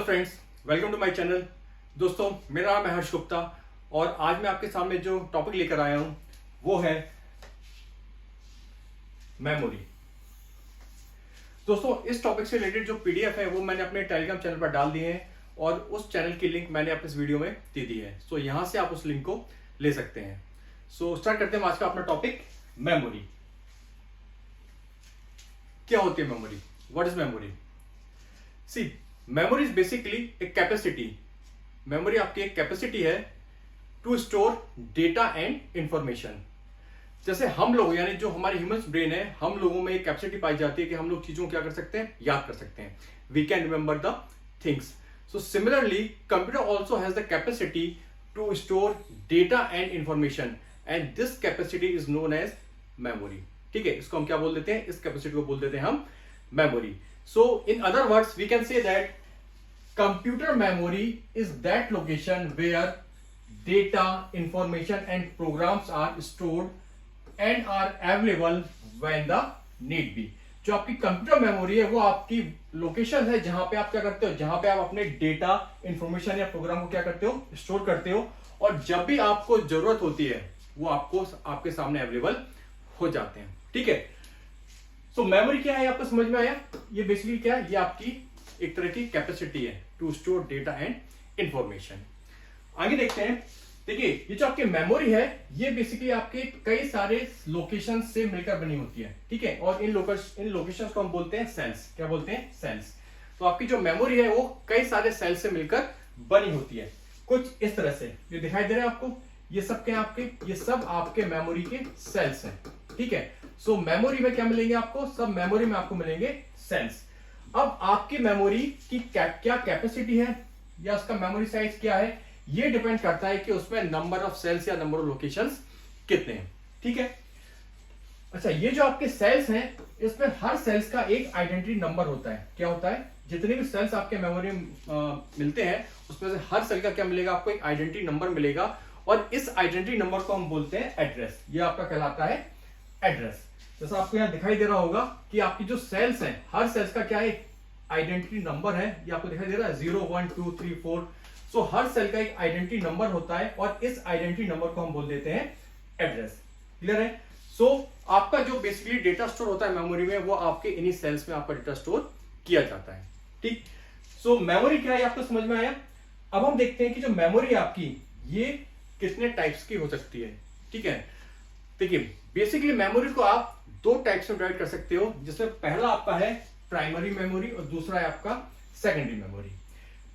Friends, welcome to my channel. दोस्तों, मेरा नाम है हर्ष गुप्ता और आज मैं आपके सामने जो टॉपिक लेकर आया हूं वो है मेमोरी। दोस्तों, इस टॉपिक से रिलेटेड जो पीडीएफ है वो मैंने अपने टेलीग्राम चैनल पर डाल दिए हैं और उस चैनल की लिंक मैंने अपने इस वीडियो में दे दी है। सो यहां से आप उस लिंक को ले सकते हैं। सो स्टार्ट करते हैं आज का अपना टॉपिक, मेमोरी। क्या होती है memory? What is memory? See, memory is basically एक कैपेसिटी। मेमोरी आपकी एक कैपेसिटी है to store data and information. जैसे हम लोग, यानी जो हमारी ह्यूमन ब्रेन है, हम लोगों में एक कैपेसिटी पाई जाती है कि हम लोग चीजों को क्या कर सकते हैं, याद कर सकते हैं। We can remember the things. So similarly computer also has the capacity to store data and information and this capacity is known as memory. ठीक है, इसको हम क्या बोल देते हैं? इस कैपेसिटी को बोल देते हैं हम memory. So in other words, we can say that computer memory is that location where data, information and programs are stored and are available when the need be. जो आपकी कंप्यूटर मेमोरी है वो आपकी लोकेशन है जहां पे आप क्या करते हो, जहां पे आप अपने डेटा, इंफॉर्मेशन या प्रोग्राम को क्या करते हो, स्टोर करते हो, और जब भी आपको जरूरत होती है वो आपको आपके सामने अवेलेबल हो जाते हैं। ठीक है, तो मेमोरी क्या है, आपको समझ में आया? ये बेसिकली क्या है, ये आपकी एक तरह की कैपेसिटी है to store data and information. आगे देखते हैं। देखिए, ये जो आपकी मेमोरी है ये बेसिकली आपके कई सारे लोकेशन से मिलकर बनी होती है। ठीक है, और इन लोकेशन को हम बोलते हैं सेल्स। क्या बोलते हैं? सेल्स। तो आपकी जो मेमोरी है वो कई सारे सेल्स से मिलकर बनी होती है। कुछ इस तरह से ये दिखाई दे रहा है आपको। ये सब क्या आपके, ये सब आपके मेमोरी के सेल्स हैं। ठीक है, सो मेमोरी में क्या मिलेंगे आपको? सब मेमोरी में आपको मिलेंगे सेल्स। अब आपकी मेमोरी की क्या कैपेसिटी है या उसका मेमोरी साइज क्या है, ये डिपेंड करता है कि उसमें नंबर ऑफ सेल्स या नंबर ऑफ लोकेशंस कितने हैं। ठीक है, अच्छा, ये जो आपके सेल्स हैं इसमें हर सेल्स का एक आइडेंटिटी नंबर होता है। क्या होता है? जितने भी सेल्स आपके मेमोरी में मिलते हैं उसमें से हर सेल का क्या मिलेगा आपको? एक आइडेंटिटी नंबर मिलेगा और इस आइडेंटिटी नंबर को हम बोलते हैं एड्रेस। ये आपका कहलाता है एड्रेस। जैसा आपको यहां दिखाई दे रहा होगा कि आपकी जो सेल्स हैं, हर सेल्स का क्या है, आइडेंटिटी नंबर है। ये आपको दिखाई दे रहा है 0 1 2 3 4। सो हर सेल का एक आइडेंटिटी नंबर होता है और इस आइडेंटिटी नंबर को हम बोल देते हैं एड्रेस। क्लियर है? सो आपका जो बेसिकली डेटा स्टोर होता है मेमोरी में, वो आपके इन्हीं सेल्स में आपका डेटा स्टोर किया जाता है। ठीक, सो मेमोरी क्या है आपको समझ में आया? अब हम देखते हैं कि जो मेमोरी आपकी ये कितने टाइप्स की हो सकती है। ठीक है, देखिए, बेसिकली मेमोरी को आप दो टाइप्स में डिवाइड कर सकते हो, जिसमें पहला आपका है प्राइमरी मेमोरी और दूसरा है आपका सेकेंडरी मेमोरी।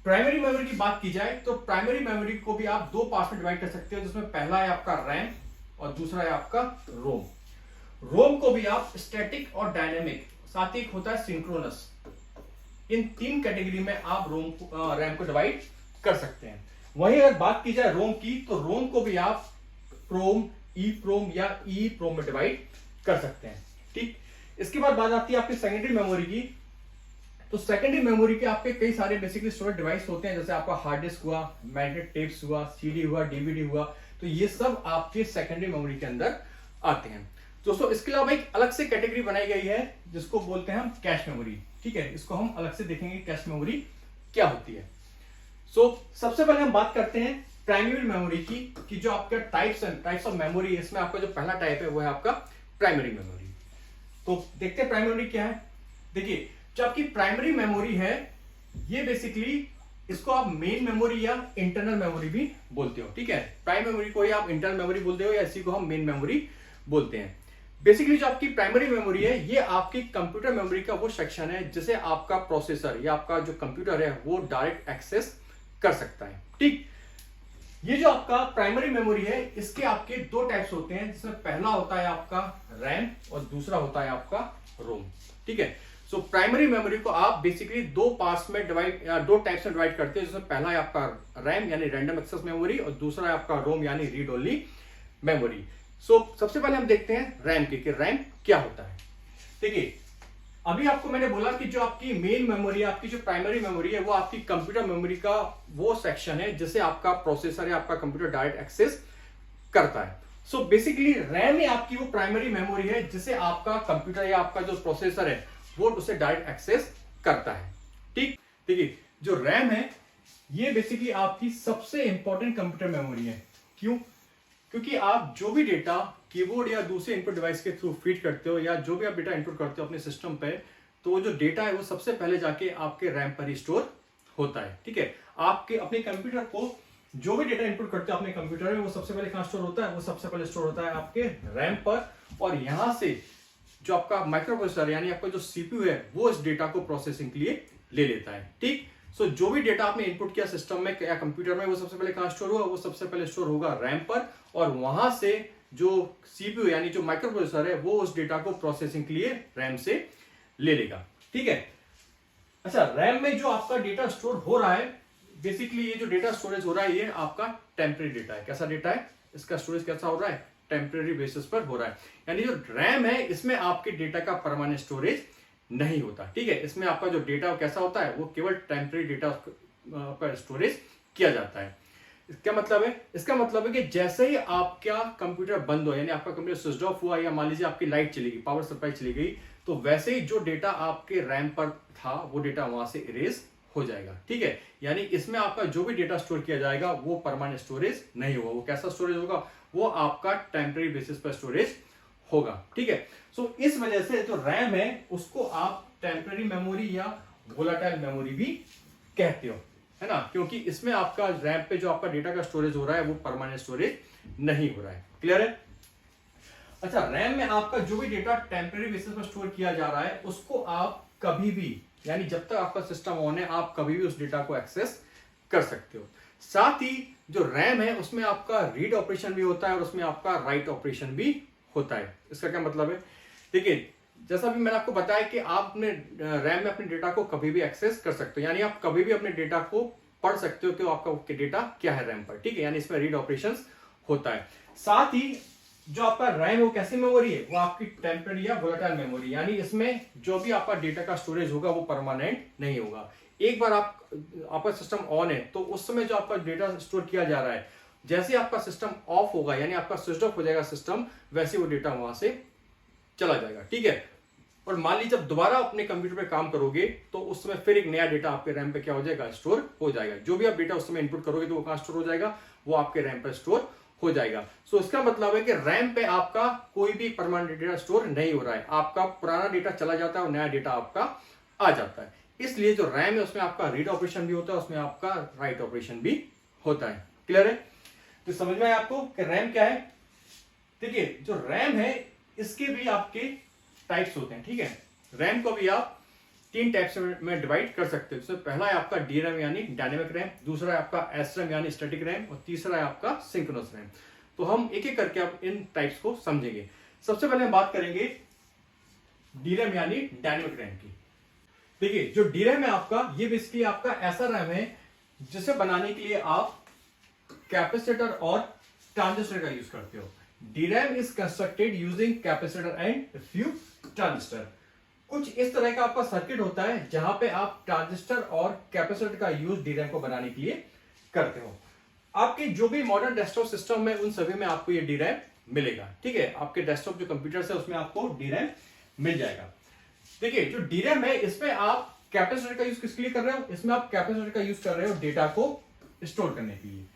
प्राइमरी मेमोरी की बात की जाए तो प्राइमरी मेमोरी को भी आप दो पार्ट्स में डिवाइड कर सकते हो, जिसमें पहला है आपका रैम और दूसरा है आपका रोम। रोम को भी आप स्टैटिक और डायनेमिक, साथ ही होता है सिंक्रोनस, इन तीन कैटेगरी में आप रैम को डिवाइड कर सकते हैं। वहीं अगर बात की जाए रोम की, तो रोम को भी आप प्रोम, ई प्रोम या ई प्रोम में डिवाइड कर सकते हैं। ठीक, इसके बाद बात आती है आपकी सेकेंडरी मेमोरी की। तो सेकेंडरी मेमोरी के आपके कई सारे बेसिकली स्टोरेज डिवाइस होते हैं, जैसे आपका हार्ड डिस्क हुआ, मैग्नेट टेप्स हुआ, सीडी हुआ, डीवीडी हुआ। तो ये सब आपके सेकेंडरी मेमोरी के अंदर आते हैं। दोस्तों, इसके अलावा एक अलग से कैटेगरी बनाई गई है जिसको बोलते हैं हम कैश मेमोरी। ठीक है, इसको हम अलग से देखेंगे कैश मेमोरी क्या होती है। सबसे पहले हम बात करते हैं प्राइमरी मेमोरी की, कि जो आपका टाइप्स ऑफ मेमोरी, इसमें आपका जो पहला टाइप है वो है आपका प्राइमरी मेमोरी। तो देखते हैं प्राइमरी मेमोरी क्या है। देखिए, जो आपकी प्राइमरी मेमोरी है ये बेसिकली, इसको आप मेन मेमोरी या इंटरनल मेमोरी भी बोलते हो। ठीक है, प्राइमरी मेमोरी को ही आप इंटरनल मेमोरी बोलते हो या इसी को हम मेन मेमोरी बोलते हैं। बेसिकली जो आपकी प्राइमरी मेमोरी है ये आपकी कंप्यूटर मेमोरी का वो सेक्शन है जिसे आपका प्रोसेसर या आपका जो कंप्यूटर है वो डायरेक्ट एक्सेस कर सकता है। ठीक, ये जो आपका प्राइमरी मेमोरी है इसके आपके दो टाइप्स होते हैं, जिसमें पहला होता है आपका रैम और दूसरा होता है आपका रोम। ठीक है, सो प्राइमरी मेमोरी को आप बेसिकली दो पार्ट्स में डिवाइड या दो टाइप्स में डिवाइड करते हैं, जिसमें पहला है आपका रैम यानी रैंडम एक्सेस मेमोरी और दूसरा है आपका रोम यानी रीड ओनली मेमोरी। सबसे पहले हम देखते हैं रैम की, कि रैम क्या होता है। देखिए, अभी आपको मैंने बोला कि जो आपकी मेन मेमोरी है, आपकी जो प्राइमरी मेमोरी है, वो आपकी कंप्यूटर मेमोरी का वो सेक्शन है जिसे आपका प्रोसेसर या आपका कंप्यूटर डायरेक्ट एक्सेस करता है। बेसिकली रैम ही आपकी वो प्राइमरी मेमोरी है जिसे आपका कंप्यूटर या आपका जो प्रोसेसर है वो उसे डायरेक्ट एक्सेस करता है। ठीक, देखिए, जो रैम है ये बेसिकली आपकी सबसे इंपॉर्टेंट कंप्यूटर मेमोरी है। क्यों? क्योंकि आप जो भी डेटा कीबोर्ड या दूसरे इनपुट डिवाइस के थ्रू फीड करते हो या जो भी आप डेटा इनपुट करते हो अपने सिस्टम पे, तो वो जो डेटा है वो सबसे पहले जाके आपके रैम पर ही स्टोर होता है। ठीक है, आपके अपने कंप्यूटर को जो भी डेटा इनपुट करते हो अपने कंप्यूटर में वो सबसे पहले कहां स्टोर होता है? वो सबसे पहले स्टोर होता है आपके रैम पर, और यहां से जो आपका माइक्रो प्रोसेसर यानी आपका जो सीपीयू है वो इस डेटा को प्रोसेसिंग के लिए ले लेता है। ठीक, सो जो भी डेटा आपने इनपुट किया सिस्टम में या कंप्यूटर में वो सबसे पहले कहां स्टोर हुआ? वो सबसे पहले स्टोर होगा रैम पर, और वहां से जो सीपीयू यानी जो माइक्रो प्रोसेसर है वो उस डेटा को प्रोसेसिंग के लिए रैम से ले लेगा। ठीक है, अच्छा, रैम में जो आपका डेटा स्टोर हो रहा है, बेसिकली ये जो डेटा स्टोरेज हो रहा है ये आपका टेम्परेरी डेटा है। कैसा डेटा है? इसका स्टोरेज कैसा हो रहा है? टेम्परेरी बेसिस पर हो रहा है। यानी जो रैम है इसमें आपके डेटा का परमानेंट स्टोरेज नहीं होता। ठीक है, इसमें आपका जो डेटा कैसा होता है? वो केवल टेम्परेरी डेटा पर स्टोरेज किया जाता है। क्या मतलब है? इसका मतलब है कि जैसे ही आपका कंप्यूटर बंद हो, यानी आपका कंप्यूटर स्विच ऑफ हुआ या मान लीजिए आपकी लाइट चली गई, पावर सप्लाई चली गई, तो वैसे ही जो डेटा आपके रैम पर था वो डेटा वहां से इरेज हो जाएगा। ठीक है, यानी इसमें आपका जो भी डेटा स्टोर किया जाएगा वो परमानेंट स्टोरेज नहीं होगा। वो कैसा स्टोरेज होगा? वो आपका टेम्परेरी बेसिस पर स्टोरेज होगा। ठीक है, सो इस वजह से जो रैम है उसको आप टेम्परेरी मेमोरी या वोलेटाइल मेमोरी भी कहते हो, है ना, क्योंकि इसमें आपका रैम पे जो आपका डेटा का स्टोरेज हो रहा है वो परमानेंट स्टोरेज नहीं हो रहा है। क्लियर है? अच्छा, रैम में आपका जो भी डेटा टेम्परेरी बेसिस पर स्टोर किया जा रहा है उसको आप कभी भी, यानी जब तक आपका सिस्टम ऑन है, आप कभी भी उस डेटा को एक्सेस कर सकते हो। साथ ही जो रैम है उसमें आपका रीड ऑपरेशन भी होता है और उसमें आपका राइट ऑपरेशन भी होता है। इसका क्या मतलब है? देखिए, जैसा भी मैंने आपको बताया कि आप अपने रैम में अपने डेटा को कभी भी एक्सेस कर सकते हो, यानी आप कभी भी अपने डेटा को पढ़ सकते हो कि आपका डेटा क्या है रैम पर। ठीक है, यानी इसमें रीड ऑपरेशन होता है। साथ ही जो आपका रैम वो कैसी मेमोरी है? वो आपकी टेम्परेरी या वोलेटाइल मेमोरी, यानी इसमें जो भी आपका डेटा का स्टोरेज होगा वो परमानेंट नहीं होगा। एक बार आपका सिस्टम ऑन है तो उस समय जो आपका डेटा स्टोर किया जा रहा है, जैसे आपका सिस्टम ऑफ होगा यानी आपका स्विच ऑफ हो जाएगा सिस्टम, वैसे वो डेटा वहां से चला जाएगा। ठीक है, और मान लीजिए जब दोबारा अपने कंप्यूटर पे काम करोगे तो उस समय फिर एक नया डेटा आपके रैम पे क्या हो जाएगा? स्टोर हो जाएगा। जो भी आप डेटा उस समय इनपुट करोगे तो वो कहां स्टोर हो जाएगा? वो आपके रैम पर स्टोर हो जाएगा। सो इसका मतलब है कि रैम पे आपका कोई भी परमानेंट डेटा स्टोर नहीं हो रहा है। आपका पुराना डेटा चला जाता है और नया डेटा आपका आ जाता है। इसलिए जो रैम है उसमें आपका रीड ऑपरेशन भी होता है, उसमें आपका राइट ऑपरेशन भी होता है। क्लियर है? तो समझ में आया आपको कि रैम क्या है? देखिए, जो रैम है इसके भी आपके टाइप्स होते हैं। ठीक है, रैम को भी आप 3 टाइप्स में डिवाइड कर सकते हो। पहला है आपका DRAM यानी डायनेमिक रैम, दूसरा है आपका SRAM यानी स्टैटिक रैम, और तीसरा है आपका सिंक्रोनस रैम। तो हम एक एक करके आप इन टाइप्स को समझेंगे। सबसे पहले हम बात करेंगे DRAM यानी डायनेमिक रैम की। देखिए, जो DRAM है आपका, ये बेसिकली आपका ऐसा रैम है जिसे बनाने के लिए आप कैपेसिटर और ट्रांजिस्टर का यूज करते हो। DRAM is constructed using capacitor and few transistor. कुछ इस तरह का आपका सर्किट होता है जहां पे आप ट्रांजिस्टर और कैपेसिटर का यूज DRAM को बनाने के लिए करते हो। आपके जो भी मॉडर्न डेस्कटॉप सिस्टम में उन सभी में आपको ये DRAM मिलेगा। ठीक है, आपके डेस्कटॉप जो कंप्यूटर है उसमें आपको DRAM मिल जाएगा। देखिए, जो DRAM है इसमें आप कैपेसिटर का यूज किसके लिए कर रहे हो? इसमें आप कैपेसिटर का यूज कर रहे हो डेटा को स्टोर करने के लिए।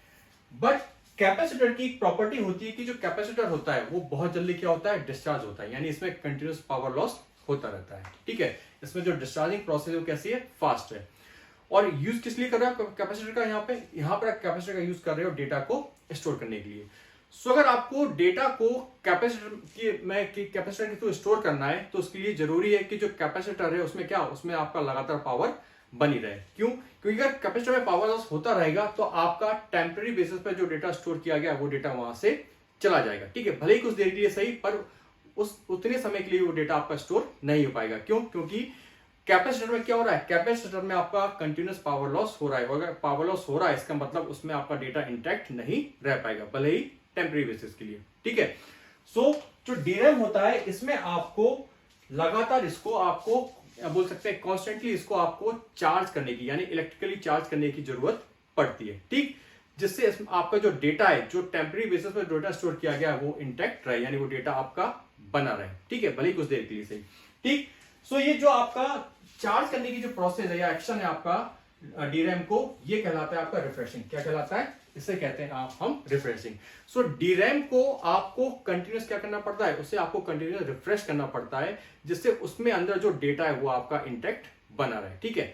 बट कैपेसिटर की एक प्रॉपर्टी होती है कि जो कैपेसिटर होता है वो बहुत जल्दी क्या होता है? डिस्चार्ज होता है, यानी इसमें कंटिन्यूअस पावर लॉस होता रहता है। ठीक है, इसमें जो डिस्चार्जिंग प्रोसेस है वो कैसी है? फास्ट है। और यूज किस लिए कर रहे हो कैपेसिटर का? यहाँ पर आप कैपेसिटर का यूज कर रहे हो डेटा को स्टोर करने के लिए। सो अगर आपको डेटा को कैपेसिटर के थ्रू स्टोर करना है तो उसके लिए जरूरी है कि जो कैपेसिटर है उसमें क्या, उसमें आपका लगातार पावर बनी रहे। क्यों? क्योंकि अगर कैपेसिटर में पावर लॉस होता रहेगा तो आपका टेम्परेरी बेसिस पर जो डेटा स्टोर किया गया वो डेटा वहां से चला जाएगा। ठीक है, भले ही कुछ देर के लिए सही, पर उतने समय के लिए वो डेटा आपका स्टोर नहीं हो पाएगा। क्यों? क्योंकि कैपेसिटर में क्या हो रहा है? कैपेसिटर में आपका कंटिन्यूअस पावर लॉस हो रहा है। अगर पावर लॉस हो रहा है इसका मतलब उसमें आपका डेटा इंटैक्ट नहीं रह पाएगा, भले ही टेम्परेरी बेसिस के लिए। ठीक है, सो जो DRAM होता है इसमें आपको लगातार इसको आपको बोल सकते हैं कॉन्स्टेंटली इसको आपको चार्ज करने की, यानी इलेक्ट्रिकली चार्ज करने की जरूरत पड़ती है। ठीक, जिससे आपका जो डेटा है, जो टेम्परेरी बेसिस पर डेटा स्टोर किया गया है वो इंटैक्ट रहे, यानी वो डेटा आपका बना रहे। ठीक है, भले ही कुछ देर के लिए सही। ठीक, सो ये जो आपका चार्ज करने की जो प्रोसेस है या एक्शन है आपका, DRAM को, ये कहलाता है आपका रिफ्रेशिंग। क्या कहलाता है? इसे कहते हैं हम रिफ्रेशिंग। सो DRAM को आपको कंटिन्यूस क्या करना पड़ता है? उसे आपको कंटिन्यूस रिफ्रेश करना पड़ता है, जिससे उसमें अंदर जो डेटा है वो आपका इंटैक्ट बना रहे। ठीक है,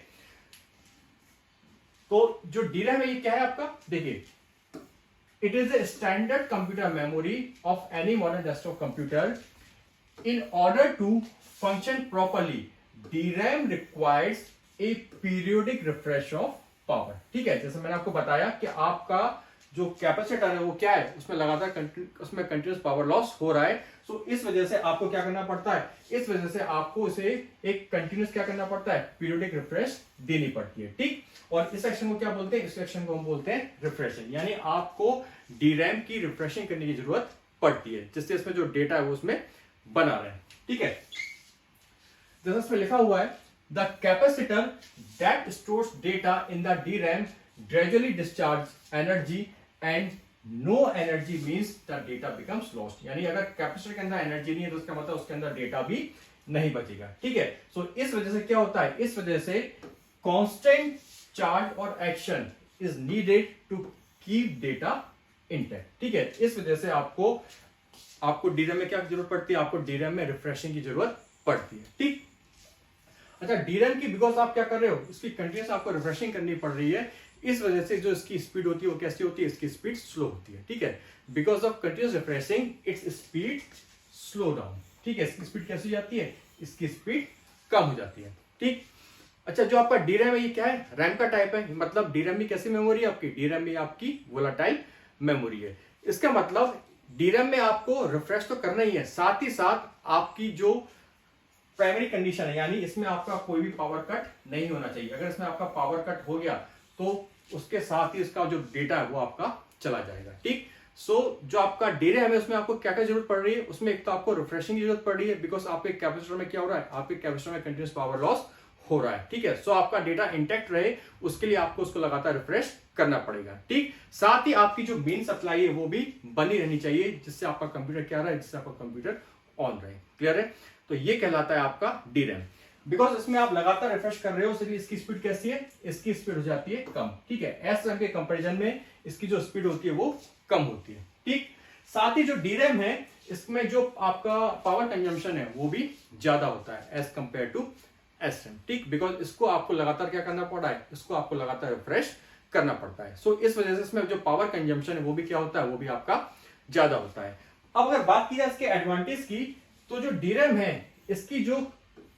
तो जो DRAM है ये क्या है आपका? देखिए, it is a standard computer memory of any modern desktop computer. In order to function properly, DRAM requires a periodic refresh of power। ठीक है, जैसे मैंने आपको बताया कि आपका जो कैपेसिटर है वो क्या है, उसमें लगातार उसमें कंटिन्यूस पावर लॉस हो रहा है। सो इस वजह से आपको क्या करना पड़ता है? इस वजह से आपको इसे एक कंटिन्यूस क्या करना पड़ता है? पीरियोडिक रिफ्रेश देनी पड़ती है। ठीक, और इस सेक्शन को क्या बोलते हैं? इस सेक्शन को हम बोलते हैं रिफ्रेशिंग। यानी आपको DRAM की रिफ्रेशिंग करने की जरूरत पड़ती है, जिससे इसमें जो डेटा है वो उसमें बना रहे। ठीक है, जैसे इसमें लिखा हुआ है, the capacitor that stores data in the DRAM gradually discharge energy and no energy means the data becomes lost. यानी अगर कैपेसिटर के अंदर एनर्जी नहीं है तो उसका मतलब उसके अंदर डेटा भी नहीं बचेगा। ठीक है, सो इस वजह से क्या होता है? इस वजह से कांस्टेंट चार्ज और action is needed to keep data intact. ठीक है, इस वजह से आपको DRAM में क्या जरूरत पड़ती है? आपको DRAM में रिफ्रेशिंग की जरूरत पड़ती है। ठीक, अच्छा, DRAM की बिकॉज आप क्या कर रहे हो? इसकी कंटिन्यूस आपको रिफ्रेशिंग करनी पड़ रही है। इस वजह से जो इसकी स्पीड होती है वो कैसी होती है? इसकी स्पीड स्लो होती है। ठीक है, because of continuous refreshing its speed slow down. ठीक है, इसकी स्पीड कैसी हो जाती है? इसकी स्पीड कम हो जाती है। ठीक, अच्छा, जो आपका DRAM है ये क्या है? रैम का टाइप है। मतलब DRAM भी कैसी मेमोरी है आपकी? DRAM भी आपकी वोलेटाइल मेमोरी है। इसका मतलब DRAM में आपको रिफ्रेश तो करना ही है, साथ ही साथ आपकी जो प्राइमरी कंडीशन है, यानी इसमें आपका कोई भी पावर कट नहीं होना चाहिए। अगर इसमें आपका पावर कट हो गया तो उसके साथ ही इसका जो डेटा है वो आपका चला जाएगा। ठीक, सो जो आपका DRAM है उसमें आपको क्या क्या जरूरत पड़ रही है? उसमें एक तो आपको रिफ्रेशिंग की जरूरत पड़ रही है, बिकॉज आपके कैपेसिटर में क्या हो रहा है? आपके कैपेसिटर में कंटिन्यूस पावर लॉस हो रहा है। ठीक है, सो आपका डेटा इंटैक्ट रहे उसके लिए आपको उसको लगातार रिफ्रेश करना पड़ेगा। ठीक, साथ ही आपकी जो मेन सप्लाई है वो भी बनी रहनी चाहिए, जिससे आपका कंप्यूटर क्या रहे? जिससे आपका कंप्यूटर ऑन रहे। क्लियर है? तो ये कहलाता है आपका DRAM। बिकॉज इसमें आप लगातार रिफ्रेश कर रहे हो, इसलिए इसकी स्पीड कैसी है? इसकी स्पीड हो जाती है कम। ठीक है, SRAM के कंपैरिजन में इसकी जो स्पीड होती है वो कम होती है। ठीक, साथ ही जो DRAM है इसमें जो आपका पावर कंजम्पशन है वो भी ज्यादा होता है एज कंपेयर टू SRAM। ठीक, बिकॉज इसको आपको लगातार क्या करना पड़ रहा है? इसको आपको लगातार रिफ्रेश करना पड़ता है। सो इस वजह से इसमें जो पावर कंजम्पशन है वो भी क्या होता है? वो भी आपका ज्यादा होता है। अब अगर बात की जाए इसके एडवांटेज की, तो जो DRAM है इसकी जो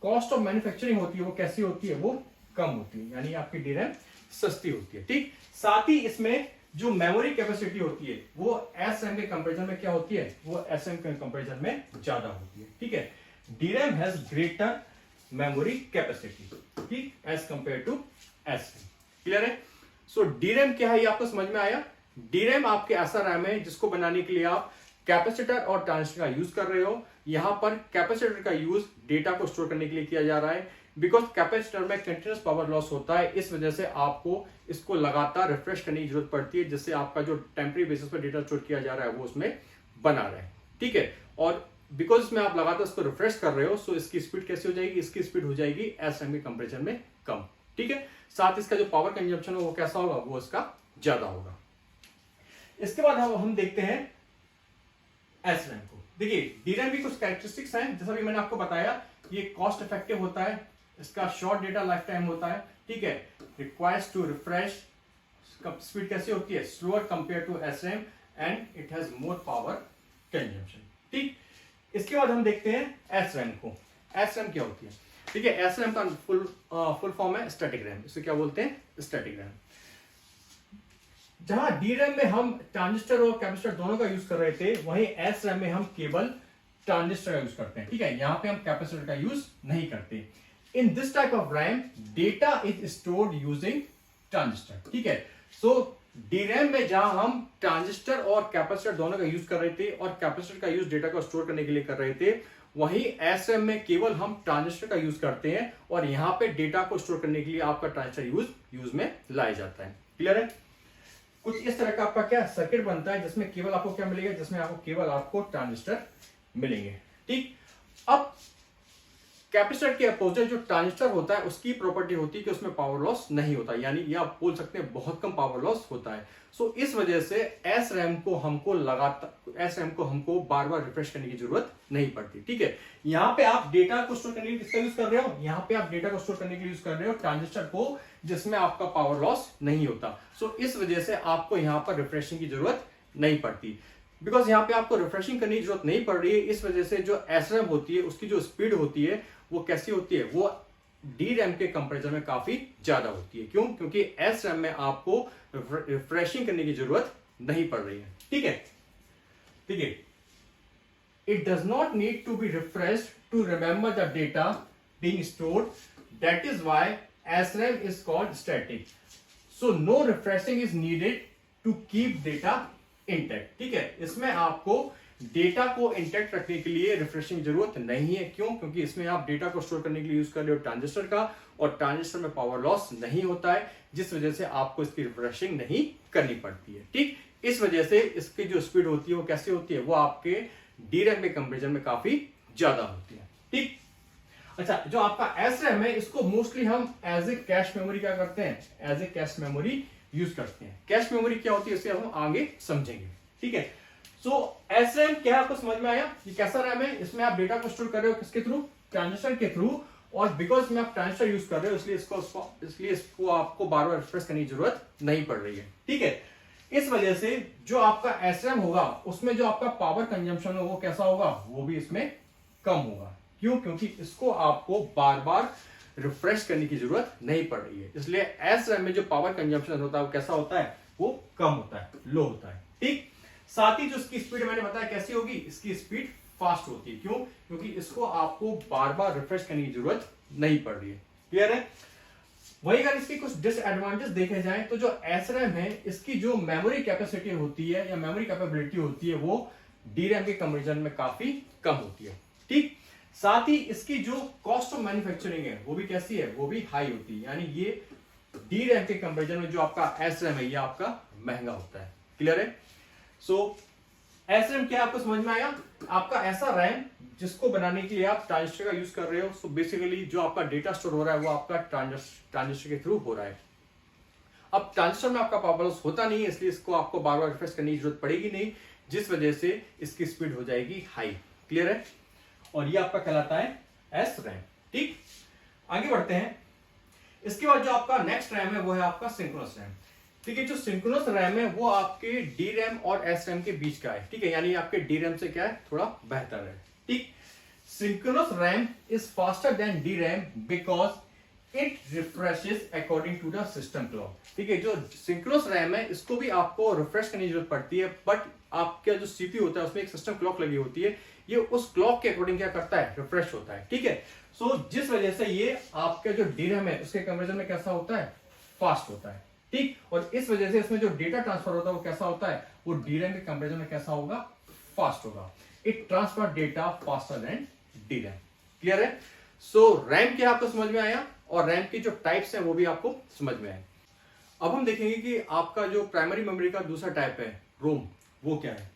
कॉस्ट ऑफ मैन्युफैक्चरिंग होती है वो कैसी होती है? वो कम होती है, यानी आपकी DRAM सस्ती होती है। ठीक, साथ ही इसमें जो मेमोरी कैपेसिटी होती है वो SRAM के कंपैरिजन में क्या होती है? वो SRAM के कंपैरिजन में ज्यादा होती है। ठीक है, DRAM has greater memory capacity, ठीक, as compare to SRAM। Clear है? सो DRAM क्या है ये आपको समझ में आया? DRAM आपके ऐसा रैम है जिसको बनाने के लिए आप कैपेसिटर और ट्रांजिस्टर का यूज कर रहे हो। यहां पर कैपेसिटर का यूज डेटा को स्टोर करने के लिए किया जा रहा है, बिकॉज कैपेसिटर में कंटिन्यूस पावर लॉस होता है। इस वजह से आपको इसको लगातार रिफ्रेश करने की जरूरत पड़ती है, जिससे आपका जो टेम्परेरी बेसिस पर डेटा स्टोर किया जा रहा है वो उसमें बना रहे। ठीक है, और बिकॉज इसमें आप लगातार इसको रिफ्रेश कर रहे हो, सो इसकी स्पीड कैसी हो जाएगी? इसकी स्पीड हो जाएगी SRAM के कंपैरिजन में कम। ठीक है, साथ इसका जो पावर कंजम्पशन है वो कैसा होगा? वो इसका ज्यादा होगा। इसके बाद हम देखते हैं SRAM को। देखिए, DRAM भी कुछ कैरेक्टरिस्टिक्स हैं, जैसा भी मैंने आपको बताया, ये कॉस्ट इफेक्टिव होता है, इसका शॉर्ट डेटा लाइफ टाइम होता है। ठीक है, रिक्वायर्स टू रिफ्रेश, स्पीड कैसी होती है? Slower compare to SRAM and it has more power consumption. ठीक, इसके बाद हम देखते हैं SRAM को। SRAM क्या होती है? ठीक है, SRAM का फुल फॉर्म है स्टैटिक रैम। इसे क्या बोलते हैं? Static RAM. जहां DRAM में हम ट्रांजिस्टर और कैपेसिटर दोनों का यूज कर रहे थे, वहीं SRAM में हम केवल ट्रांजिस्टर का यूज करते हैं। ठीक है, यहां पे हम कैपेसिटर का यूज नहीं करते। In this type of RAM data is stored using transistor. ठीक है, सो DRAM में जहां हम ट्रांजिस्टर और कैपेसिटर दोनों का यूज कर रहे थे और कैपेसिटर का यूज डेटा को स्टोर करने के लिए कर रहे थे, वहीं SRAM में केवल हम ट्रांजिस्टर का यूज करते हैं और यहां पे डेटा को स्टोर करने के लिए आपका ट्रांजिस्टर यूज में लाया जाता है। क्लियर है? कुछ इस तरह का आपका क्या सर्किट बनता है जिसमें केवल आपको क्या मिलेगा? जिसमें आपको केवल ट्रांजिस्टर मिलेंगे। ठीक, अब कैपेसिटर के अपोजिट जो ट्रांजिस्टर होता है उसकी प्रॉपर्टी होती है कि उसमें पावर लॉस नहीं होता, यानी ये आप बोल सकते हैं बहुत कम पावर लॉस होता है। सो इस वजह से एस रैम को हमको बार बार रिफ्रेश करने की जरूरत नहीं पड़ती। ठीक है, यहाँ पे आप डेटा को स्टोर करने के लिए किसका यूज कर रहे हो, यहाँ पे आप डेटा को स्टोर करने के लिए यूज कर रहे हो ट्रांजिस्टर को, जिसमें आपका पावर लॉस नहीं होता। सो इस वजह से आपको यहाँ पर रिफ्रेशिंग की जरूरत नहीं पड़ती, बिकॉज यहाँ पे आपको रिफ्रेशिंग करने की जरूरत नहीं पड़ रही है। इस वजह से जो एस रैम होती है उसकी जो स्पीड होती है वो कैसी होती है, वो डी रैम के कंपेरिजन में काफी ज्यादा होती है। क्यों? क्योंकि एस रैम में आपको रिफ्रेशिंग करने की जरूरत नहीं पड़ रही है। ठीक है, ठीक है। It does not need to be refreshed to remember the data being stored, that is why S RAM is called static. So no refreshing is needed to keep data intact. ठीक है, इसमें आपको डेटा को intact रखने के लिए refreshing की जरूरत नहीं है। क्यों? क्योंकि इसमें आप डेटा को स्टोर करने के लिए यूज कर रहे हो ट्रांजिस्टर का, और ट्रांजिस्टर में पावर लॉस नहीं होता है, जिस वजह से आपको इसकी रिफ्रेशिंग नहीं करनी पड़ती है। ठीक, इस वजह से इसकी जो स्पीड होती है वो कैसी होती है, वो आपके डी रैम के कंपेरिजन में काफी ज्यादा होती है। ठीक, अच्छा, जो आपका एस रैम है इसको मोस्टली हम एज ए कैश मेमोरी क्या करते हैं, as a cache memory use करते हैं। कैश मेमोरी क्या होती है इसे हम आगे समझेंगे। ठीक है, सो एस रैम क्या आपको समझ में आया, ये कैसा रैम है, इसमें आप डेटा को स्टोर कर रहे हो किसके थ्रू, ट्रांजिस्टर के थ्रू, और बिकॉज में आप ट्रांजिस्टर यूज कर रहे हो इसलिए इसको आपको बार बार रिफ्रेश करने की जरूरत नहीं पड़ रही है। ठीक है, इस वजह से जो आपका एस रैम होगा उसमें जो आपका पावर कंजम्पशन है वो कैसा होगा, वो भी इसमें कम होगा। क्यों? क्योंकि इसको आपको बार बार रिफ्रेश करने की जरूरत नहीं पड़ रही है, इसलिए एस रैम में जो पावर कंजम्पशन होता है वो कैसा होता है, वो कम होता है, लो होता है। ठीक, साथ ही जो इसकी स्पीड मैंने बताया कैसी होगी, इसकी स्पीड फास्ट होती है। क्यों? क्योंकि इसको आपको बार बार रिफ्रेश करने की जरूरत नहीं पड़ रही है। क्लियर है? वही अगर इसकी कुछ डिसएडवांटेज देखे जाए तो जो एस रैम है इसकी जो मेमोरी कैपेसिटी होती है या मेमोरी कैपेबिलिटी होती है वो डी रैम के कंपेरिजन में काफी कम होती है। ठीक, साथ ही इसकी जो कॉस्ट ऑफ मैन्युफैक्चरिंग है वो भी कैसी है, वो भी हाई होती है, यानी ये डी रैम के कंपेरिजन में जो आपका एस रैम है ये आपका महंगा होता है। क्लियर है? सो एस रैम क्या आपको समझ में आया, आपका ऐसा रैम जिसको बनाने के लिए आप ट्रांजिस्टर का यूज कर रहे हो। सो बेसिकली जो आपका डेटा स्टोर हो रहा है वो आपका ट्रांजिस्टर के थ्रू हो रहा है। अब ट्रांजिस्टर में आपका पावर लॉस होता नहीं है, इसलिए इसको आपको बार बार रिफ्रेश करने की जरूरत पड़ेगी नहीं, जिस वजह से इसकी स्पीड हो जाएगी हाई। क्लियर है? और ये आपका कहलाता है एस रैम। ठीक, आगे बढ़ते हैं। इसके बाद जो आपका नेक्स्ट रैम है वो है आपका सिंक्रोनस रैम। ठीक है, जो सिंक्रोनस रैम है वो आपके डी रैम और एस रैम के बीच का है। ठीक है, यानी आपके डी रैम से क्या है, थोड़ा बेहतर है। ठीक, synchronous RAM is faster than D RAM because it refreshes according to the system clock. ठीक है, जो सिंक्रोनस रैम है इसको भी आपको रिफ्रेश करने की जरूरत पड़ती है, बट आपका जो सीपीयू होता है उसमें एक सिस्टम क्लॉक लगी होती है, ये उस क्लॉक के अकॉर्डिंग क्या करता है, रिफ्रेश होता है। ठीक है, सो जिस वजह से ये आपका जो डी रैम है उसके कंपेरिजन में कैसा होता है, फास्ट होता है। ठीक, और इस वजह से इसमें जो डेटा ट्रांसफर होता है वो कैसा होता है, वो डी रैम के कंपेरिजन में कैसा होगा, फास्ट होगा। It transfer data faster than D RAM. Clear है? सो रैम क्या आपको समझ में आया, और रैम की जो टाइप्स है वो भी आपको समझ में आए। अब हम देखेंगे कि आपका जो प्राइमरी मेमोरी का दूसरा टाइप है रोम, वो क्या है।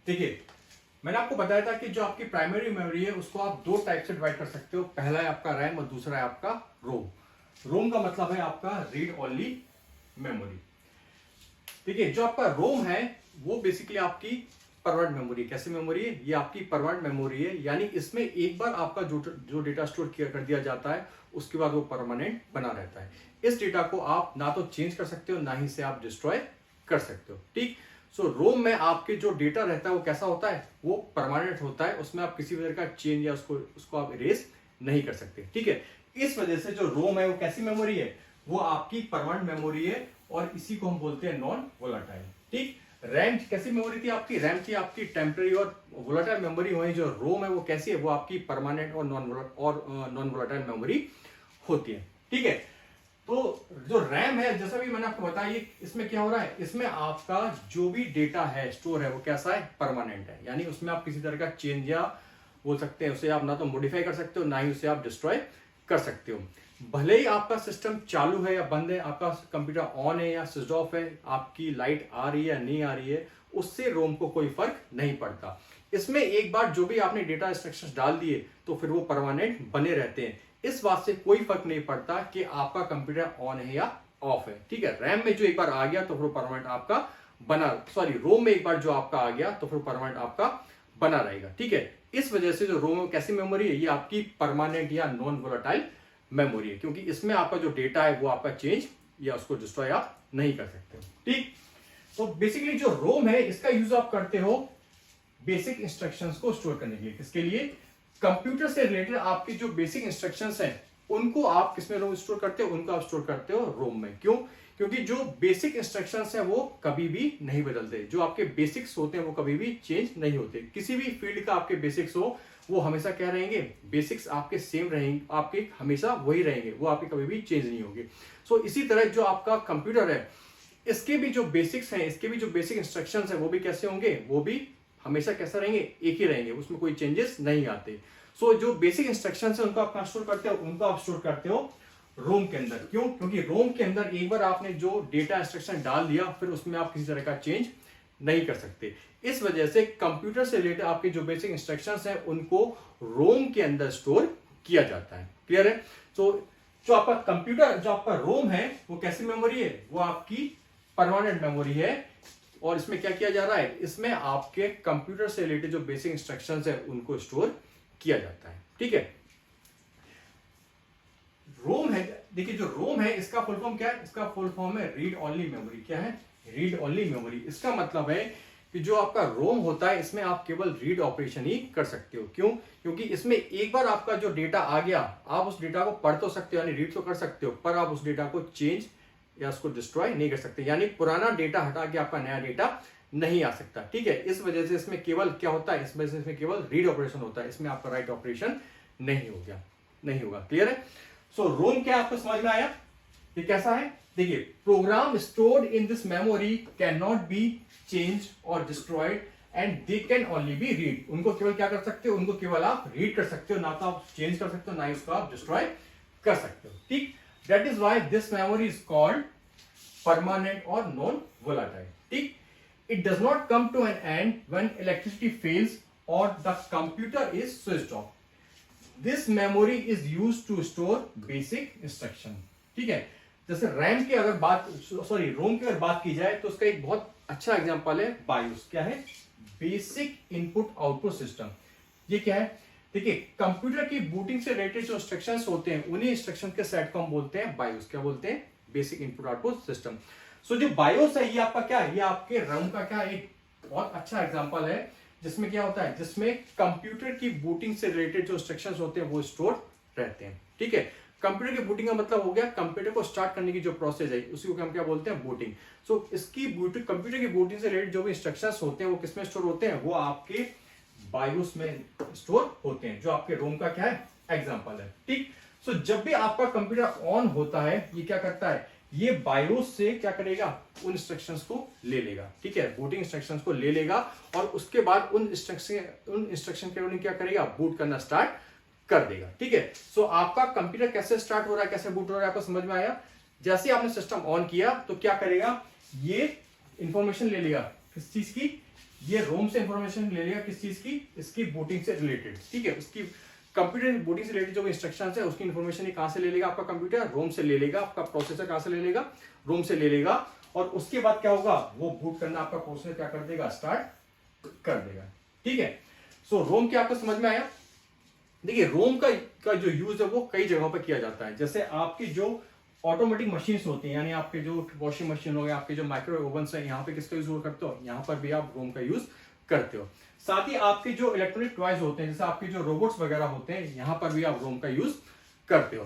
ठीक है, मैंने आपको बताया था कि जो आपकी प्राइमरी मेमोरी है उसको आप दो टाइप से डिवाइड कर सकते हो, पहला है आपका रैम और दूसरा है आपका रोम। रोम का मतलब है आपका रीड ओनली मेमोरी। ठीक है, जो आपका रोम है वो बेसिकली आपकी परमानेंट मेमोरी। कैसी मेमोरी है, ये आपकी परमानेंट मेमोरी है, यानी इसमें एक बार आपका जो डेटा स्टोर कर दिया जाता है उसके बाद वो परमानेंट बना रहता है। इस डेटा को आप ना तो चेंज कर सकते हो ना ही से आप डिस्ट्रॉय कर सकते हो। ठीक, सो रोम में आपके जो डेटा रहता है वो कैसा होता है, वो परमानेंट होता है, उसमें आप किसी प्रकार का चेंज या उसको आप इरेज नहीं कर सकते। ठीक है, इस वजह से जो रोम है वो कैसी मेमोरी है, वो आपकी परमानेंट मेमोरी है, और इसी को हम बोलते हैं नॉन वोलाटाइल। ठीक, रैम कैसी मेमोरी थी आपकी, रैम थी आपकी टेम्पररी और वोलाटाइल मेमोरी। वही जो रोम है वो कैसी है, वो आपकी परमानेंट और नॉन वोलाटाइल मेमोरी होती है। ठीक है, तो जो रैम है जैसा भी मैंने आपको बताया, इसमें क्या हो रहा है, इसमें आपका जो भी डेटा है स्टोर है वो कैसा है, परमानेंट है, यानी उसमें आप किसी तरह का चेंज या बोल सकते हैं उसे आप ना तो मॉडिफाई कर सकते हो ना ही उसे आप डिस्ट्रॉय कर सकते हो। भले ही आपका सिस्टम चालू है या बंद है, आपका कंप्यूटर ऑन है या स्विच ऑफ है, आपकी लाइट आ रही है या नहीं आ रही है, उससे रोम को कोई फर्क नहीं पड़ता। इसमें एक बार जो भी आपने डेटा इंस्ट्रक्शंस डाल दिए तो फिर वो परमानेंट बने रहते हैं। इस बात से कोई फर्क नहीं पड़ता कि आपका कंप्यूटर ऑन है या ऑफ है, ठीक है। रैम में जो एक बार आ गया तो फिर परमानेंट आपका रोम में एक बार जो आपका आ गया तो फिर परमानेंट आपका बना रहेगा, ठीक है। इस वजह से जो रोम कैसी मेमोरी है, ये आपकी परमानेंट या नॉन वोलेटाइल मेमोरी है, क्योंकि इसमें आपका जो डेटा है वो आपका चेंज या उसको डिस्ट्रॉय आप नहीं कर सकते, ठीक। तो बेसिकली जो रोम है इसका यूज आप करते हो बेसिक इंस्ट्रक्शंस को स्टोर करने के लिए। किसके लिए? कंप्यूटर से रिलेटेड आपकी जो बेसिक इंस्ट्रक्शंस हैं उनको आप किसमें रोम स्टोर करते हो? उनको आप स्टोर करते हो रोम में। क्यों? क्योंकि जो बेसिक इंस्ट्रक्शंस हैं वो कभी भी नहीं बदलते। जो आपके बेसिक्स होते हैं वो कभी भी चेंज नहीं होते। किसी भी फील्ड का आपके बेसिक्स हो वो हमेशा क्या रहेंगे? बेसिक्स आपके सेम रहेंगे, आपके हमेशा वही रहेंगे, वो आपके कभी भी चेंज नहीं होंगे। सो इसी तरह जो आपका कंप्यूटर है इसके भी जो बेसिक्स हैं, इसके भी जो बेसिक इंस्ट्रक्शंस हैं वो भी कैसे होंगे? वो भी हमेशा कैसा रहेंगे? एक ही रहेंगे, उसमें कोई चेंजेस नहीं आते। सो जो बेसिक इंस्ट्रक्शंस है उनको आप कहां स्टोर करते हो? उनको आप स्टोर करते हो रोम के अंदर। क्यों? क्योंकि रोम के अंदर एक बार आपने जो डेटा इंस्ट्रक्शन डाल दिया फिर उसमें आप किसी तरह का चेंज नहीं कर सकते। इस वजह से कंप्यूटर से रिलेटेड आपके जो बेसिक इंस्ट्रक्शंस हैं उनको रोम के अंदर स्टोर किया जाता है। क्लियर है? तो जो आपका कंप्यूटर, जो आपका रोम है वो कैसी मेमोरी है? वो आपकी परमानेंट मेमोरी है। और इसमें क्या किया जा रहा है? इसमें आपके कंप्यूटर से रिलेटेड जो बेसिक इंस्ट्रक्शंस है उनको स्टोर किया जाता है, ठीक है। रोम है, देखिए जो रोम है इसका फुल फॉर्म क्या है? इसका फुल फॉर्म है रीड ओनली मेमोरी। क्या है? Read only memory. इसका मतलब है कि जो आपका रोम होता है इसमें आप केवल रीड ऑपरेशन ही कर सकते हो। क्यों? क्योंकि इसमें एक बार आपका जो डेटा आ गया आप उस डेटा को पढ़ तो सकते हो, यानी रीड तो कर सकते हो, पर आप उस डेटा को चेंज या उसको डिस्ट्रॉय नहीं कर सकते, यानी पुराना डेटा हटा के आपका नया डेटा नहीं आ सकता, ठीक है। इस वजह से इसमें केवल क्या होता है? इस वजह से इसमें केवल रीड ऑपरेशन होता है, इसमें आपका राइट ऑपरेशन नहीं होगा। क्लियर है? सो रोम क्या आपको समझ में आया? ये कैसा है? देखिए, program stored in this memory can not be change और destroyed and they can only be read. उनको केवल क्या कर सकते हो? उनको केवल आप रीड कर सकते हो, ना तो आप चेंज कर सकते हो, ना ही उसको आप डिस्ट्रॉय कर सकते हो, ठीक। That is why this memory is called permanent और नॉन वोलेटाइल, ठीक। It does not come to an end when electricity fails or the computer is switched off. This memory is used to store basic instruction, ठीक है। जैसे RAM की अगर रोम की अगर बात की जाए तो उसका एक बहुत अच्छा एग्जांपल है बायोस। क्या है? Basic input output system. ये क्या है? देखिए, कंप्यूटर की बूटिंग से रिलेटेड जो इंस्ट्रक्शंस होते हैं उन्हीं इंस्ट्रक्शन के सेट को हम बोलते हैं बायोस। क्या बोलते हैं? Basic input output system. So जो बायोस है ये आपका क्या है? ये आपके रैम का क्या एक बहुत अच्छा एग्जांपल है, जिसमें क्या होता है? जिसमें कंप्यूटर की बूटिंग से रिलेटेड जो इंस्ट्रक्शंस होते हैं वो स्टोर रहते हैं, ठीक है। कंप्यूटर की बूटिंग का मतलब हो गया कंप्यूटर को स्टार्ट करने की जो प्रोसेस है उसी को हम क्या बोलते हैं? बूटिंग। सो इसकी बूटिंग, कंप्यूटर की बूटिंग से रिलेटेड जो भी इंस्ट्रक्शंस होते हैं वो किसमें स्टोर होते हैं? वो आपके बायोस में स्टोर होते हैं, जो आपके रोम का क्या है? एग्जाम्पल है, ठीक। सो जब भी आपका कंप्यूटर ऑन होता है ये क्या करता है? ये बायोस से क्या करेगा? उन इंस्ट्रक्शंस को ले लेगा, ठीक है, बूटिंग इंस्ट्रक्शंस को ले लेगा और उसके बाद उन इंस्ट्रक्शन के क्या करेगा? बूट करना स्टार्ट कर देगा, ठीक है। सो आपका कंप्यूटर कैसे स्टार्ट हो रहा है, कैसे बूट हो रहा है, आपको समझ में आया? जैसे आपने सिस्टम ऑन किया तो क्या करेगा? ये इंफॉर्मेशन ले लेगा किस चीज की? ये रोम से इंफॉर्मेशन ले लेगा किस चीज की? इसकी बूटिंग से रिलेटेड, ठीक है। उसकी कंप्यूटर बूटिंग से रिलेटेड जो इंस्ट्रक्शंस है उसकी इंफॉर्मेशन कहां से ले लेगा? आपका कंप्यूटर रोम से ले लेगा। आपका प्रोसेसर कहां से ले लेगा? रोम से ले लेगा। और उसके बाद क्या होगा? वो बूट करना आपका प्रोसेसर क्या कर देगा? स्टार्ट कर देगा, ठीक है। सो रोम क्या आपको समझ में आया? देखिए, रोम का जो यूज है वो कई जगहों पर किया जाता है। जैसे आपकी जो ऑटोमेटिक मशीन्स होती हैं, यानी आपके जो वॉशिंग मशीन हो गए, आपके जो माइक्रोवेव ओवन्स है, यहाँ पे किसका यूज करते हो? यहाँ पर भी आप रोम का यूज करते हो। साथ ही आपके जो इलेक्ट्रॉनिक टॉयज होते हैं, जैसे आपके जो रोबोट्स वगैरह होते हैं, यहाँ पर भी आप रोम का यूज करते हो।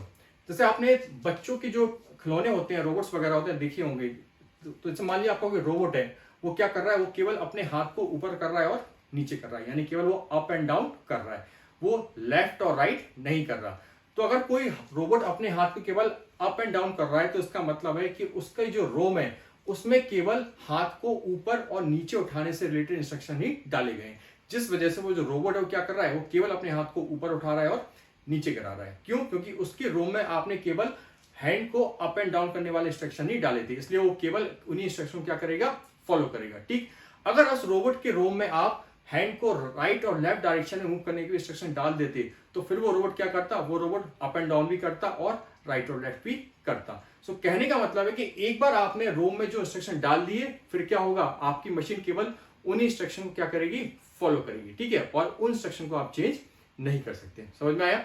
जैसे आपने बच्चों की जो खिलौने होते हैं, रोबोट्स वगैरह होते हैं, देखे होंगे। तो जैसे मान लिया आपका कोई रोबोट है, वो क्या कर रहा है? वो केवल अपने हाथ को ऊपर कर रहा है और नीचे कर रहा है, यानी केवल वो अप एंड डाउन कर रहा है, वो लेफ्ट और राइट नहीं कर रहा। तो अगर कोई रोबोट अपने हाथ को केवल अप एंड डाउन कर रहा है तो इसका मतलब है कि उसका जो रोम है उसमें केवल हाथ को ऊपर और नीचे उठाने से रिलेटेड इंस्ट्रक्शन ही डाले गए हैं, जिस वजह से वो जो रोबोट है वो क्या कर रहा है? वो केवल अपने हाथ को ऊपर उठा रहा है और नीचे गिरा रहा है। क्यों? क्योंकि उसके रोम में आपने केवल हैंड को अप एंड डाउन करने वाले इंस्ट्रक्शन ही डाले थे, इसलिए वो केवल उन्हीं इंस्ट्रक्शन क्या करेगा? फॉलो करेगा, ठीक। अगर उस रोबोट के रोम में आप हैंड को राइट और लेफ्ट डायरेक्शन में मूव करने की इंस्ट्रक्शन डाल देते तो फिर वो रोबोट क्या करता, वो रोबोट अप एंड डाउन भी करता और राइट और लेफ्ट भी करता। सो कहने का मतलब है कि एक बार आपने रोम में जो इंस्ट्रक्शन डाल दिए, फिर क्या होगा, आपकी मशीन केवल उन इंस्ट्रक्शन को क्या करेगी, फॉलो करेगी, ठीक है, और उन इंस्ट्रक्शन को आप चेंज नहीं कर सकते। समझ में आया?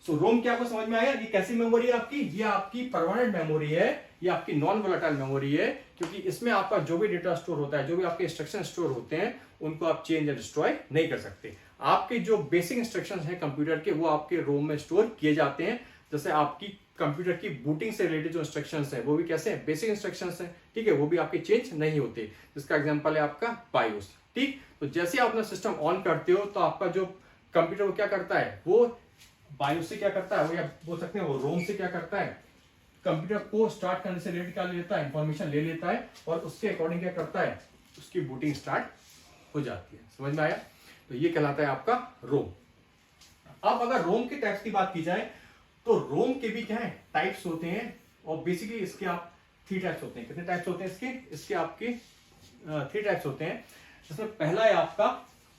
सो रोम क्या आपको समझ में आया? ये कैसी मेमोरी है आपकी? ये आपकी परमानेंट मेमोरी है, ये आपकी नॉन वोलेटाइल मेमोरी है, क्योंकि इसमें आपका जो भी डेटा स्टोर होता है, जो भी आपके इंस्ट्रक्शन स्टोर होते हैं, उनको आप चेंज या डिस्ट्रॉय नहीं कर सकते। आपके जो बेसिक इंस्ट्रक्शंस हैं कंप्यूटर के, वो आपके रोम में स्टोर किए जाते हैं। जैसे आपकी कंप्यूटर की बूटिंग से रिलेटेड जो इंस्ट्रक्शंस हैं, वो भी कैसे हैं, बेसिक इंस्ट्रक्शंस हैं, ठीक है, वो भी आपके चेंज नहीं होते। जिसका एग्जांपल है आपका बायोस, ठीक। तो जैसे आप अपना सिस्टम ऑन करते हो तो आपका जो कंप्यूटर वो क्या करता है, वो बायोस से क्या करता है, वो या बोल सकते हैं वो रोम से क्या करता है, कंप्यूटर को स्टार्ट करने से रिलेटेड क्या ले लेता है, इंफॉर्मेशन ले लेता है और उसके अकॉर्डिंग क्या करता है, उसकी बूटिंग स्टार्ट हो जाती है। समझ में आया? तो ये कहलाता है आपका रोम। अब अगर रोम के टाइप्स की बात की जाए तो रोम के भी क्या है, टाइप्स होते हैं, और बेसिकली इसके आप 3 टाइप्स होते हैं। कितने टाइप्स होते हैं इसके? इसके आपके 3 टाइप्स होते हैं। जिसमें पहला है आपका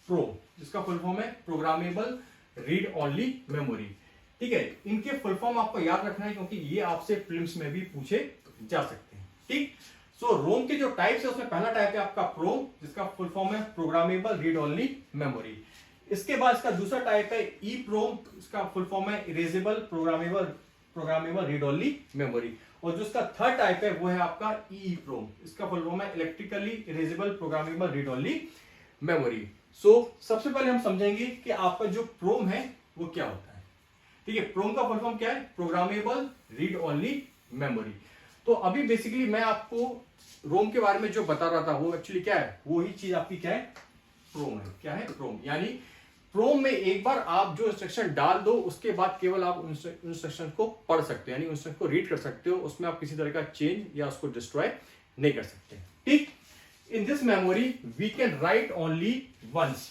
प्रो, जिसका फुल फॉर्म है प्रोग्रामेबल रीड ओनली मेमोरी, ठीक है। इनके फुल फॉर्म आपको याद रखना है क्योंकि ये आपसे फिल्म्स में भी पूछे जा सकते हैं, ठीक। सो रोम के जो टाइप्स है उसमें पहला टाइप है आपका प्रो, जिसका फुल फॉर्म है प्रोग्रामेबल रीड ओनली मेमोरी। इसके बाद इसका दूसरा टाइप है ई प्रोम, इसका फुल फॉर्म है erasable programmable read only memory. और जो इसका थर्ड टाइप है वो है आपका ई प्रोम, इसका फुल फॉर्म है electrically erasable programmable read only memory. So सबसे पहले हम समझेंगे कि आपका जो प्रोम है वो क्या होता है, ठीक है। प्रोम का फुल फॉर्म क्या है, प्रोग्रामेबल रीड ओनली मेमोरी। तो अभी बेसिकली मैं आपको रोम के बारे में जो बता रहा था वो एक्चुअली क्या है, वो ही चीज आपकी क्या है, प्रोम है। क्या है? प्रोम। यानी प्रोम में एक बार आप जो इंस्ट्रक्शन डाल दो उसके बाद केवल आप इंस्ट्रक्शन को पढ़ सकते हो, यानी इंस्ट्रक्शन को रीड कर सकते हो, उसमें आप किसी तरह का चेंज या उसको डिस्ट्रॉय नहीं कर सकते, ठीक। In this memory we can write only once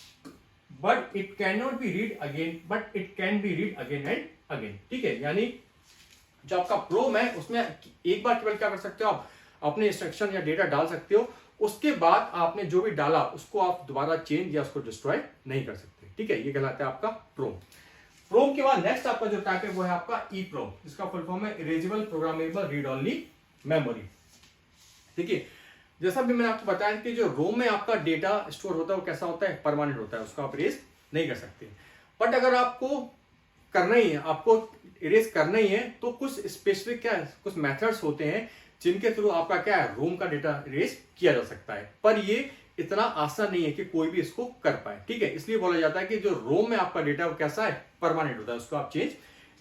but it can not be read again, but it can be read again and again, ठीक है। यानी जो आपका प्रोम है उसमें एक बार केवल क्या कर सकते हो, आप अपने इंस्ट्रक्शन या डेटा डाल सकते हो, उसके बाद आपने जो भी डाला उसको आप दोबारा चेंज या उसको डिस्ट्रॉय नहीं कर सकते, ठीक है। ये कहलाता है आपका प्रोम। प्रोम के बाद नेक्स्ट आपका जो टाइप है वो है आपका ई प्रोम, जिसका फुल फॉर्म है erasable programmable read only memory, ठीक है। जैसा भी मैंने आपको बताया कि जो रोम में आपका डेटा स्टोर होता है वो कैसा होता है, परमानेंट होता है, उसको आप इरेज नहीं कर सकते। बट अगर आपको करना ही है, आपको इरेज करना ही है, तो कुछ स्पेसिफिक क्या है, कुछ मेथड्स होते हैं जिनके थ्रू आपका क्या है, रोम का डेटा इरेज किया जा सकता है। पर ये इतना आसान नहीं है कि कोई भी इसको कर पाए, ठीक है। इसलिए बोला जाता है कि जो रोम में आपका डेटा वो कैसा है, परमानेंट होता है, उसको आप चेंज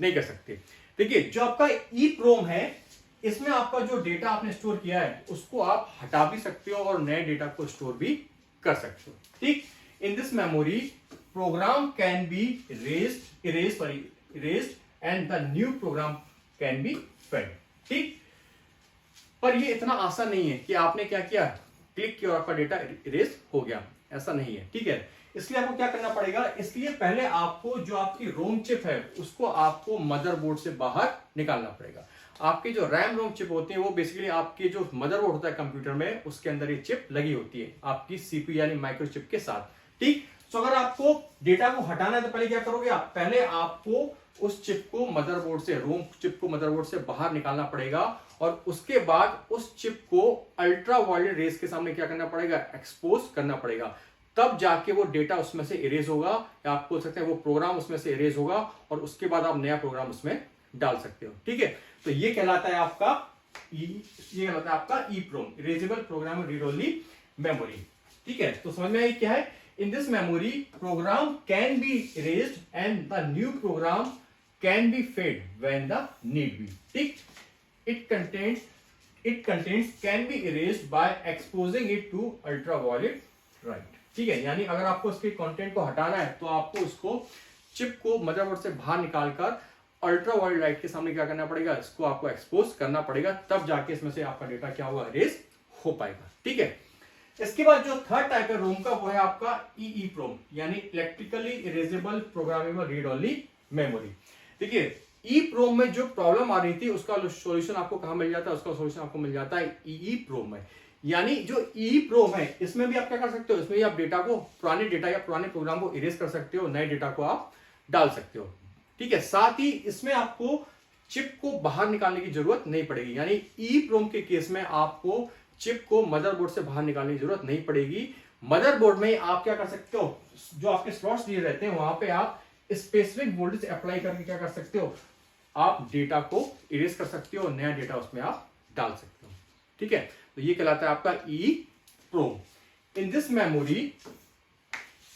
नहीं कर सकते। देखिए जो आपका ई प्रोम है, इसमें आपका जो डेटा आपने स्टोर किया है उसको आप हटा भी सकते हो और नए डेटा को स्टोर भी कर सकते हो, ठीक। In this memory program can be erased and the new program can be fed, ठीक। पर ये इतना आसान नहीं है कि आपने क्या किया, क्लिक किया और आपका डेटा इरेज हो गया, ऐसा नहीं है, ठीक है। इसलिए आपको क्या करना पड़ेगा, इसलिए पहले आपको जो आपकी रोम चिप है उसको आपको मदरबोर्ड से बाहर निकालना पड़ेगा। आपके जो रैम रोम चिप होती है वो बेसिकली आपके जो मदरबोर्ड होता है कंप्यूटर में, उसके अंदर ये चिप लगी होती है आपकी सीपीयू यानी माइक्रो चिप के साथ, ठीक। तो अगर आपको डेटा को हटाना है तो पहले क्या करोगे आप, पहले आपको उस चिप को मदरबोर्ड से, रोम चिप को मदरबोर्ड से बाहर निकालना पड़ेगा और उसके बाद उस चिप को अल्ट्रा वायलेट रेज के सामने क्या करना पड़ेगा, एक्सपोज करना पड़ेगा। तब जाके वो डेटा उसमें से इरेज होगा, या आप बोल सकते हैं वो प्रोग्राम उसमें से इरेज होगा और उसके बाद आप नया प्रोग्राम उसमें डाल सकते हो, ठीक है। तो ये कहलाता है आपका E PROM, erasable program read only memory, ठीक है। तो समझ में आई क्या है, in this memory program can be erased and the new program can be fed when the need be, ठीक। It contains can be erased by exposing it to ultraviolet light, ठीक है। यानी अगर आपको इसके कंटेंट को हटाना है तो आपको उसको चिप को मदरबोर्ड से बाहर निकालकर अल्ट्रावायलेट लाइट के सामने क्या करना पड़ेगा, इसको आपको एक्सपोज करना पड़ेगा, तब जाके इसमें से आपका डेटा क्या होगा, इरेज हो पाएगा, ठीक है। इसके बाद जो थर्ड टाइप है रोम का वो है आपका ई प्रोम, यानी electrically erasable programmable read only memory. देखिए ई प्रोम में जो प्रॉब्लम आ रही थी उसका सॉल्यूशन आपको कहां मिल जाता है, उसका सॉल्यूशन आपको मिल जाता है ई प्रोम में। यानी जो ई प्रोम है इसमें भी आप क्या कर सकते हो, इसमें भी आप डेटा को, पुराने डेटा या पुराने प्रोग्राम को इरेज कर सकते हो, नए डेटा को आप डाल सकते हो। ठीक है, साथ ही इसमें आपको चिप को बाहर निकालने की जरूरत नहीं पड़ेगी, यानी ई प्रोम के केस में आपको चिप को मदरबोर्ड से बाहर निकालने की जरूरत नहीं पड़ेगी। मदरबोर्ड में आप क्या कर सकते हो, जो आपके स्लॉट्स दिए रहते हैं वहां पे आप स्पेसिफिक वोल्टेज अप्लाई करके क्या कर सकते हो, आप डेटा को इरेज कर सकते हो, नया डेटा उसमें आप डाल सकते हो। ठीक है, तो ये कहलाता है आपका E PROM. In this memory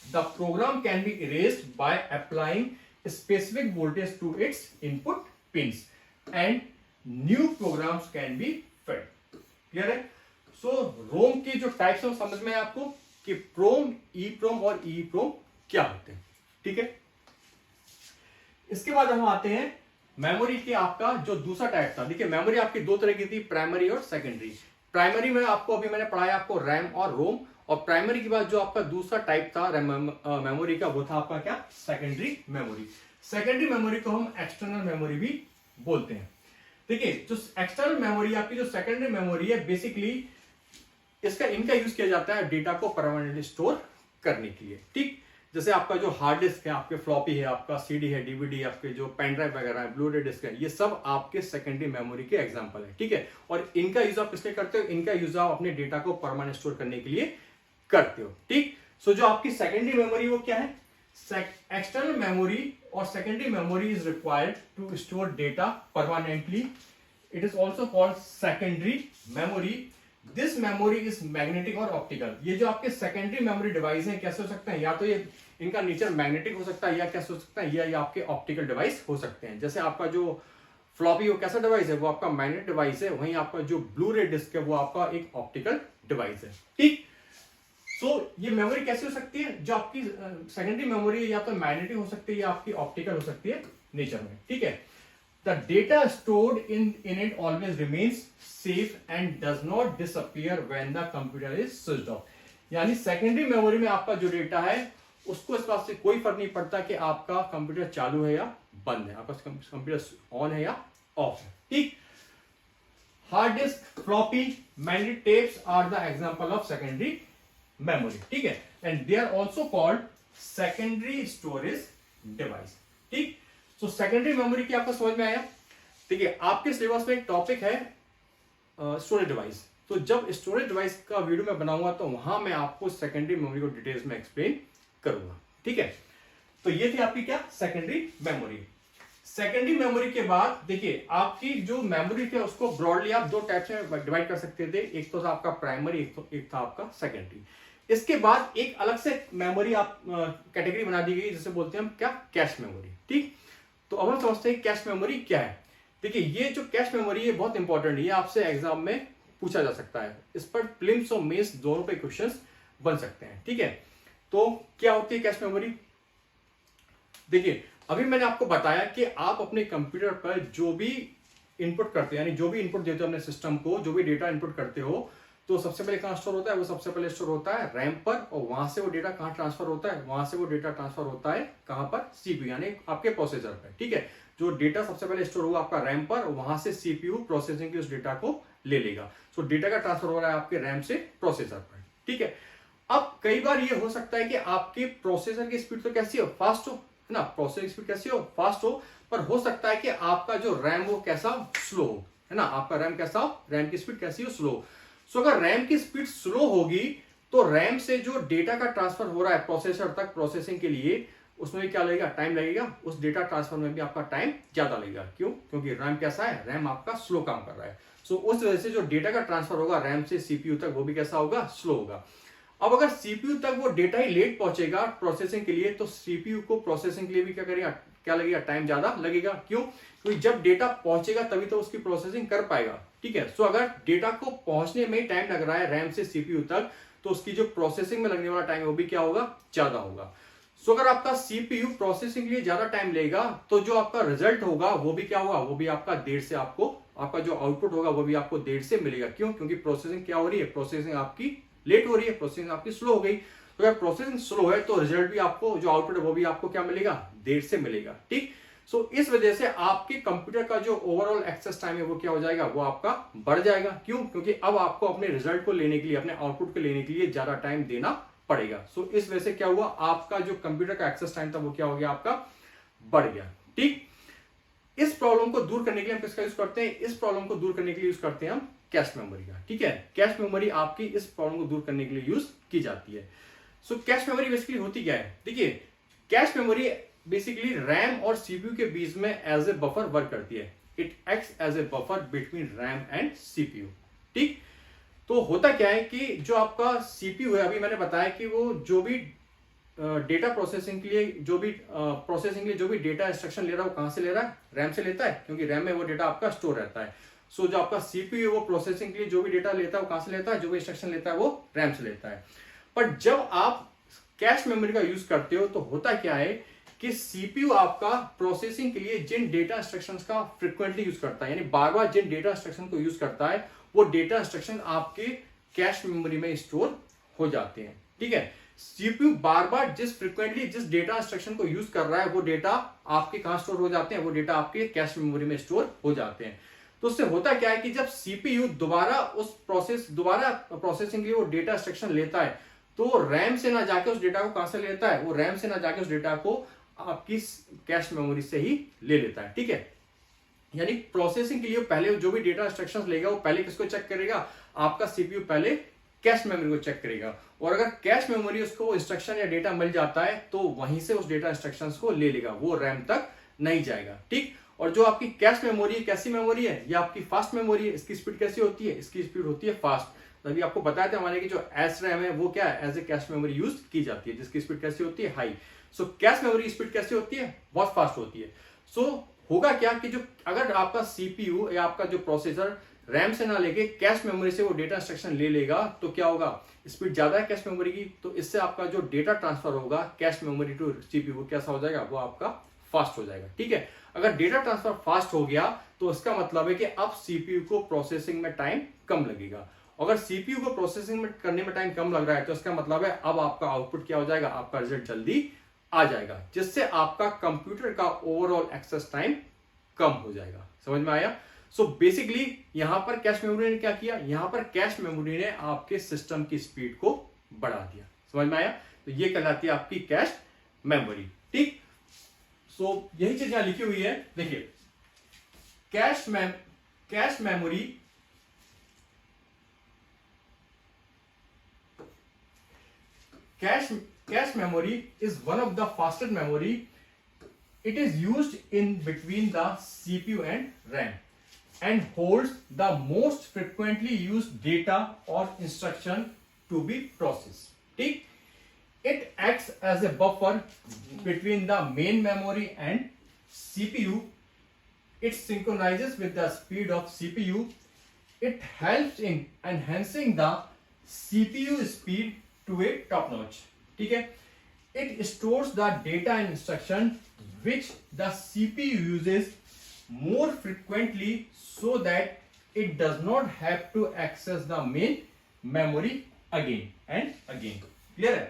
the program can be erased by applying specific voltage to its input pins and new programs can be fed. Clear है? सो रोम के जो टाइप्स है समझ में है आपको कि प्रोम, ई प्रोम और ई प्रोम क्या होते हैं। ठीक है, इसके बाद हम आते हैं मेमोरी के आपका जो दूसरा टाइप था। देखिए मेमोरी आपकी दो तरह की थी, प्राइमरी और सेकेंडरी। प्राइमरी में आपको अभी मैंने पढ़ाया आपको रैम और रोम, और प्राइमरी के बाद जो आपका दूसरा टाइप था मेमोरी का वो था आपका क्या, सेकेंडरी मेमोरी। सेकेंडरी मेमोरी को हम एक्सटर्नल मेमोरी भी बोलते हैं। देखिए जो एक्सटर्नल मेमोरी आपकी जो सेकेंडरी मेमोरी है बेसिकली इनका यूज किया जाता है डेटा को परमानेंटली स्टोर करने के लिए। ठीक, जैसे आपका जो हार्ड डिस्क है, आपके फ्लॉपी है, आपका सीडी है, डीवीडी, आपके जो पेन ड्राइव वगैरह है, ब्लू रे डिस्क है, ये सब आपके सेकेंडरी मेमोरी के एग्जांपल है। ठीक है, और इनका यूज आप किसलिए करते हो, इनका यूज आप अपने डेटा को परमानेंट स्टोर करने के लिए करते हो। ठीक, सो जो आपकी सेकेंडरी मेमोरी वो क्या है, एक्सटर्नल मेमोरी और secondary memory is required to store data permanently. It is also called secondary memory. This memory is magnetic और ऑप्टिकल। ये जो आपके सेकेंडरी मेमोरी डिवाइस हैं कैसे हो सकते हैं, या तो ये इनका नेचर मैग्नेटिक हो सकता है, या कैसे हो सकता है, या ये आपके ऑप्टिकल डिवाइस हो सकते हैं। जैसे आपका जो फ्लॉपी वो कैसा डिवाइस है, वो आपका मैग्नेटिक डिवाइस है, वहीं आपका जो ब्लू रे डिस्क है वो आपका एक ऑप्टिकल डिवाइस है। ठीक, सो ये मेमोरी कैसे हो सकती है, जो आपकी सेकेंडरी मेमोरी है या तो मैग्नेटिक हो सकती है या आपकी ऑप्टिकल हो सकती है नेचर में। ठीक है, the data stored in it always remains safe and does not disappear when the computer is switched off। यानी सेकेंडरी मेमोरी में आपका जो डेटा है उसको इस बात से कोई फर्क नहीं पड़ता कि आपका कंप्यूटर चालू है या बंद है, आपका कंप्यूटर ऑन है या ऑफ है। ठीक, hard disk, floppy, magnetic tapes are the example of secondary memory. ठीक है, and they are also called secondary storage device. ठीक, तो सेकेंडरी मेमोरी की आपको समझ में आया। देखिए आपके सिलेबस में एक टॉपिक है स्टोरेज डिवाइस, तो जब स्टोरेज डिवाइस का वीडियो मैं बनाऊंगा तो वहां मैं आपको सेकेंडरी मेमोरी को डिटेल्स में एक्सप्लेन करूंगा। ठीक है, तो ये थी आपकी क्या, सेकेंडरी मेमोरी। सेकेंडरी मेमोरी के बाद देखिए आपकी जो मेमोरी थी उसको ब्रॉडली आप दो टाइप से डिवाइड कर सकते थे, एक तो था आपका प्राइमरी, एक था आपका सेकेंडरी। इसके बाद एक अलग से मेमोरी आप कैटेगरी बना दी गई जिसे बोलते हैं हम क्या, कैश मेमोरी। ठीक, तो अब हम समझते हैं कैश मेमोरी क्या है। देखिए ये जो कैश मेमोरी है बहुत इंपॉर्टेंट है, ये आपसे एग्जाम में पूछा जा सकता है, इस पर प्रीलिम्स और मेंस दोनों पे क्वेश्चंस बन सकते हैं। ठीक है, तो क्या होती है कैश मेमोरी। देखिए अभी मैंने आपको बताया कि आप अपने कंप्यूटर पर जो भी इनपुट करते हैं, यानी जो भी इनपुट देते हो अपने सिस्टम को, जो भी डेटा इनपुट करते हो, तो सबसे पहले कहां स्टोर होता है, वो सबसे पहले स्टोर होता है रैम पर, और वहां से वो डेटा कहां ट्रांसफर होता है, वहां से वो डेटा ट्रांसफर होता है कहां पर, सीपीयू यानी आपके प्रोसेसर पर। ठीक है, जो डेटा सबसे पहले स्टोर होगा आपका रैम पर, वहां से सीपीयू प्रोसेसिंग की उस डेटा को ले लेगा। सो डेटा का ट्रांसफर हो रहा है आपके रैम से प्रोसेसर पर। ठीक है, अब कई बार ये हो सकता है कि आपके प्रोसेसर की स्पीड तो कैसी हो, फास्ट हो, है ना, प्रोसेसिंग स्पीड कैसी हो, फास्ट हो, पर हो सकता है कि आपका जो रैम वो कैसा, स्लो हो, है ना, आपका रैम कैसा हो, रैम की स्पीड कैसी हो, स्लो। सो अगर रैम की स्पीड स्लो होगी तो रैम से जो डेटा का ट्रांसफर हो रहा है प्रोसेसर तक प्रोसेसिंग के लिए, उसमें भी क्या लगेगा, टाइम लगेगा, उस डेटा ट्रांसफर में भी आपका टाइम ज्यादा लगेगा। क्यों, क्योंकि रैम कैसा है, रैम आपका स्लो काम कर रहा है। सो उस वजह से जो डेटा का ट्रांसफर होगा रैम से सीपीयू तक वो भी कैसा होगा, स्लो होगा। अब अगर सीपीयू तक वो डेटा ही लेट पहुंचेगा प्रोसेसिंग के लिए, तो सीपीयू को प्रोसेसिंग के लिए भी क्या करेगा, क्या लगेगा, टाइम ज्यादा लगेगा। क्यों, क्योंकि जब डेटा पहुंचेगा तभी तो उसकी प्रोसेसिंग कर पाएगा। ठीक है, सो अगर डेटा को पहुंचने में टाइम लग रहा है रैम से सीपीयू तक, तो उसकी जो प्रोसेसिंग में लगने वाला टाइम है वो भी क्या होगा, ज्यादा होगा। सो अगर आपका सीपीयू प्रोसेसिंग के लिए ज्यादा टाइम लेगा तो जो आपका रिजल्ट होगा वो भी क्या होगा, वो भी आपका देर से आपको, आपका जो आउटपुट होगा वो भी आपको देर से मिलेगा। क्यों, क्योंकि प्रोसेसिंग क्या हो रही है, प्रोसेसिंग आपकी लेट हो रही है, प्रोसेसिंग आपकी स्लो हो गई। तो अगर प्रोसेसिंग स्लो है तो रिजल्ट भी आपको, जो आउटपुट है वो भी आपको क्या मिलेगा, देर से मिलेगा। ठीक, सो इस वजह से आपके कंप्यूटर का जो ओवरऑल एक्सेस टाइम है वो क्या हो जाएगा, वो आपका बढ़ जाएगा। क्यों? क्योंकि अब आपको अपने रिजल्ट को लेने के लिए, अपने आउटपुट को लेने के लिए ज्यादा टाइम देना पड़ेगा। सो इस वजह से क्या हुआ, आपका जो कंप्यूटर का एक्सेस टाइम था वो क्या हो गया, आपका बढ़ गया। ठीक, इस प्रॉब्लम को दूर करने के लिए हम किसका यूज करते हैं, इस प्रॉब्लम को दूर करने के लिए यूज करते हैं हम कैश मेमोरी का। ठीक है, कैश मेमोरी आपकी इस प्रॉब्लम को दूर करने के लिए यूज की जाती है। सो कैश मेमोरी बेसिकली होती क्या है, देखिए कैश मेमोरी बेसिकली रैम और सीपीयू के बीच में एज ए बफर वर्क करती है। It acts as a buffer between RAM and CPU. ठीक, तो होता क्या है कि जो आपका सीपीयू है, अभी मैंने बताया कि वो जो भी डेटा प्रोसेसिंग के लिए जो भी डेटा इंस्ट्रक्शन ले रहा है वो कहां से ले रहा है, रैम से लेता है, क्योंकि रैम में वो डेटा आपका स्टोर रहता है। सो जो आपका सीपीयू वो प्रोसेसिंग के लिए जो भी डेटा लेता है वो कहां से लेता है, जो भी इंस्ट्रक्शन लेता है वो रैम से लेता है। पर जब आप कैश मेमोरी का यूज करते हो तो होता क्या है कि सीपीयू आपका प्रोसेसिंग के लिए जिन डेटा इंस्ट्रक्शंस का फ्रिक्वेंटली यूज करता है, यानी बार बार जिन डेटा इंस्ट्रक्शन को यूज करता है, वो डेटा इंस्ट्रक्शन आपके कैश मेमोरी में स्टोर हो जाते हैं। ठीक है, सीपीयू बार बार जिस डेटा इंस्ट्रक्शन को यूज कर रहा है वो डेटा आपके कहां स्टोर हो जाते हैं, वो डेटा आपके कैश मेमोरी में स्टोर हो जाते हैं। तो उससे होता क्या है कि जब सीपीयू दोबारा प्रोसेसिंग के लिए वो डेटा इंस्ट्रक्शन लेता है तो रैम से ना जाके उस डेटा को कहां से लेता है, वो रैम से ना जाके उस डेटा को आपकी कैश मेमोरी से ही ले लेता है। ठीक है, यानी प्रोसेसिंग के लिए पहले जो भी डेटा इंस्ट्रक्शंस लेगा वो पहले किसको चेक करेगा, आपका सीपीयू पहले कैश मेमोरी को चेक करेगा, और अगर कैश मेमोरी उसको इंस्ट्रक्शन या डेटा मिल जाता है तो वहीं से उस डेटा इंस्ट्रक्शंस को ले लेगा, वो रैम तक नहीं जाएगा। ठीक, और जो आपकी कैश मेमोरी कैसी मेमोरी है, ये आपकी फास्ट मेमोरी है। इसकी स्पीड कैसी होती है, इसकी स्पीड होती है फास्ट। तभी आपको बताया था हमारे की जो एस रैम है वो क्या है, as a cache memory use की जाती है, जिसकी स्पीड कैसी होती है, high. So cache memory speed कैसी होती है, बहुत फास्ट होती है। सो होगा क्या कि जो अगर आपका सीपीयू या आपका जो प्रोसेसर रैम से ना लेके कैश मेमोरी से वो डेटा इंस्ट्रक्शन ले लेगा तो क्या होगा, स्पीड ज्यादा है कैश मेमोरी की, तो इससे आपका जो डेटा ट्रांसफर होगा कैश मेमोरी टू सीपीयू कैसा हो जाएगा, वो आपका फास्ट हो जाएगा। ठीक है, अगर डेटा ट्रांसफर फास्ट हो गया तो इसका मतलब है कि अब सीपीयू को प्रोसेसिंग में टाइम कम लगेगा। अगर सीपीयू को प्रोसेसिंग में करने में टाइम कम लग रहा है तो इसका मतलब है अब आपका आउटपुट क्या हो जाएगा, आपका रिजल्ट जल्दी आ जाएगा, जिससे आपका कंप्यूटर का ओवरऑल एक्सेस टाइम कम हो जाएगा। समझ में आया? सो बेसिकली यहां पर कैश मेमोरी ने क्या किया, यहां पर कैश मेमोरी ने आपके सिस्टम की स्पीड को बढ़ा दिया। समझ में आया? तो ये कहलाती है आपकी कैश मेमोरी। ठीक, सो यही चीज यहां लिखी हुई है, देखिए cache memory cache memory is one of the fastest memory. It is used in between the CPU and RAM and holds the most frequently used data or instruction to be processed. ठीक, it acts as a buffer between the main memory and CPU. It synchronizes with the speed of CPU. It helps in enhancing the CPU speed to a top notch. ठीक है, it stores the data and instruction which the CPU uses more frequently so that it does not have to access the main memory again and again. Clear है?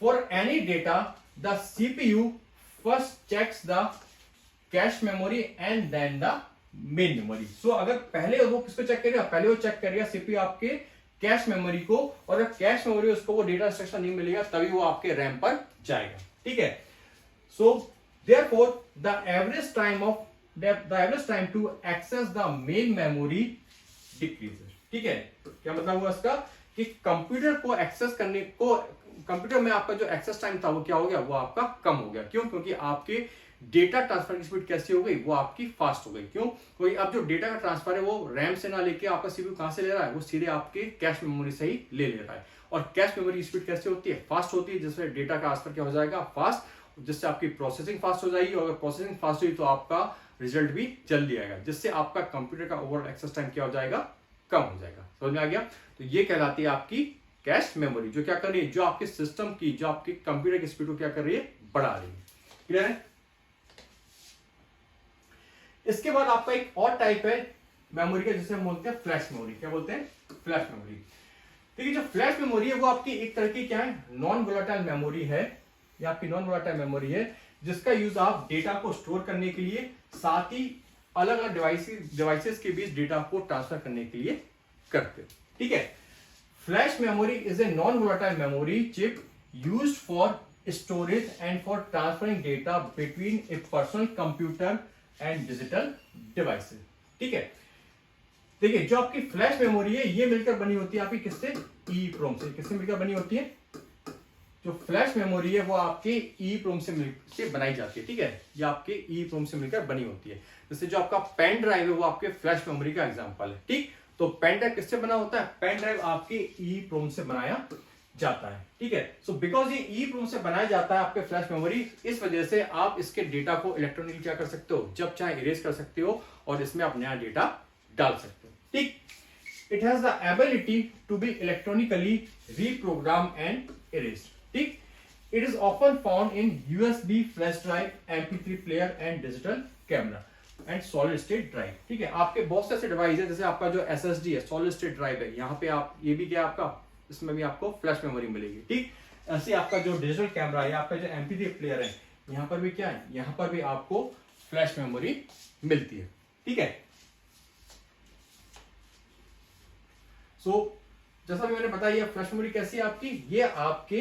For any data, the CPU first checks the cache memory and then the main memory. So अगर पहले वो किसको check करेगा, पहले वो check करेगा CPU आपके कैश मेमोरी को, और अगर कैश मेमोरी उसको वो डेटा इंस्ट्रक्शन नहीं मिलेगा तभी वो आपके रैम पर जाएगा। ठीक है, so therefore the average time to access the main memory decreases. ठीक है, क्या मतलब हुआ इसका कि कंप्यूटर को एक्सेस करने को, कंप्यूटर में आपका जो एक्सेस टाइम था वो क्या हो गया, वो आपका कम हो गया। क्यों? क्योंकि आपके डेटा ट्रांसफर की स्पीड कैसी हो गई, वो आपकी फास्ट हो गई। क्यों? क्योंकि अब जो डेटा का ट्रांसफर है वो रैम से ना लेके आपका सीपीयू कहां से ले रहा है, वो सीधे आपके कैश मेमोरी से ही ले रहा है। और कैश मेमोरी की स्पीड कैसी होती है, फास्ट होती है, जिससे डेटा का ट्रांसफर क्या हो जाएगा, फास्ट, जिससे आपकी प्रोसेसिंग फास्ट हो जाएगी, और अगर प्रोसेसिंग फास्ट हुई तो आपका रिजल्ट भी जल्दी आएगा, जिससे आपका कंप्यूटर का ओवरऑल एक्सेस टाइम क्या हो जाएगा, कम हो जाएगा। समझ में आ गया? तो ये कहलाती है आपकी कैश मेमोरी, जो क्या कर रही है, जो आपके सिस्टम की, जो आपके कंप्यूटर की स्पीड को क्या कर रही है, बढ़ा रही है। क्लियर है? इसके बाद आपका एक और टाइप है मेमोरी का, जिसे हम बोलते हैं फ्लैश मेमोरी। क्या बोलते हैं? Flash memory. देखिए जो फ्लैश मेमोरी है वो आपकी एक तरह की क्या है, नॉन वोलेटाइल मेमोरी है। ये आपकी नॉन वोलेटाइल मेमोरी है, जिसका यूज आप डेटा को स्टोर करने के लिए, साथ ही अलग अलग डिवाइसेस के बीच डेटा को ट्रांसफर करने के लिए करते हो। ठीक है। Flash memory is a non volatile memory chip used for storage and for transferring data between A personal computer and digital devices. ठीक है। देखिए, जो आपकी फ्लैश मेमोरी है ये मिलकर बनी होती है आपकी किससे, EEPROM से। किससे मिलकर बनी होती है? जो फ्लैश मेमोरी है वो आपके EEPROM से बनाई जाती है। ठीक है, ये आपके EEPROM से मिलकर बनी होती है। जैसे जो आपका पेन ड्राइव है वो आपके फ्लैश मेमोरी का एग्जांपल है। ठीक, तो पेन ड्राइव किससे बना होता है? पेन ड्राइव आपके EEPROM से बनाया जाता है। ठीक है, सो बिकॉज ये EEPROM से बनाया जाता है आपके फ्लैश मेमोरी, इस वजह से आप इसके डेटा को इलेक्ट्रॉनिकली क्या कर सकते हो, जब चाहे इरेज कर सकते हो और इसमें आप नया डेटा डाल सकते हो। ठीक, it has the ability to be electronically reprogram and erased. ठीक, it is often found in USB flash drive, MP3 player and digital camera and solid state drive. ठीक है, आपके बहुत से ऐसे डिवाइस है, जैसे आपका जो SSD है, सॉलिड स्टेट ड्राइव है, यहाँ पे आप ये भी क्या आपका, इसमें भी आपको फ्लैश मेमोरी मिलेगी। ठीक, ऐसे आपका जो डिजिटल कैमरा है, आपका जो MP3 प्लेयर है, यहाँ पर भी क्या है, यहाँ पर भी आपको फ्लैश मेमोरी मिलती है। ठीक है, जैसा भी मैंने बताया फ्लैश मेमोरी कैसी है आपकी, ये आपके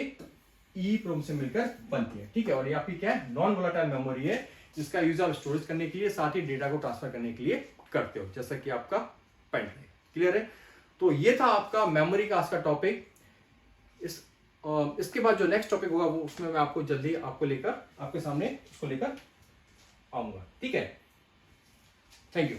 EEPROM से मिलकर बनती है। ठीक है, और ये आपकी क्या है, नॉन वोलेटाइल मेमोरी है, जिसका यूज आप स्टोरेज करने के लिए, साथ ही डेटा को ट्रांसफर करने के लिए करते हो, जैसा कि आपका पेन ड्राइव। क्लियर है? तो ये था आपका मेमोरी का आज का टॉपिक। इसके बाद जो नेक्स्ट टॉपिक होगा वो, उसमें मैं आपको जल्दी आपके सामने उसको लेकर आऊंगा। ठीक है, थैंक यू।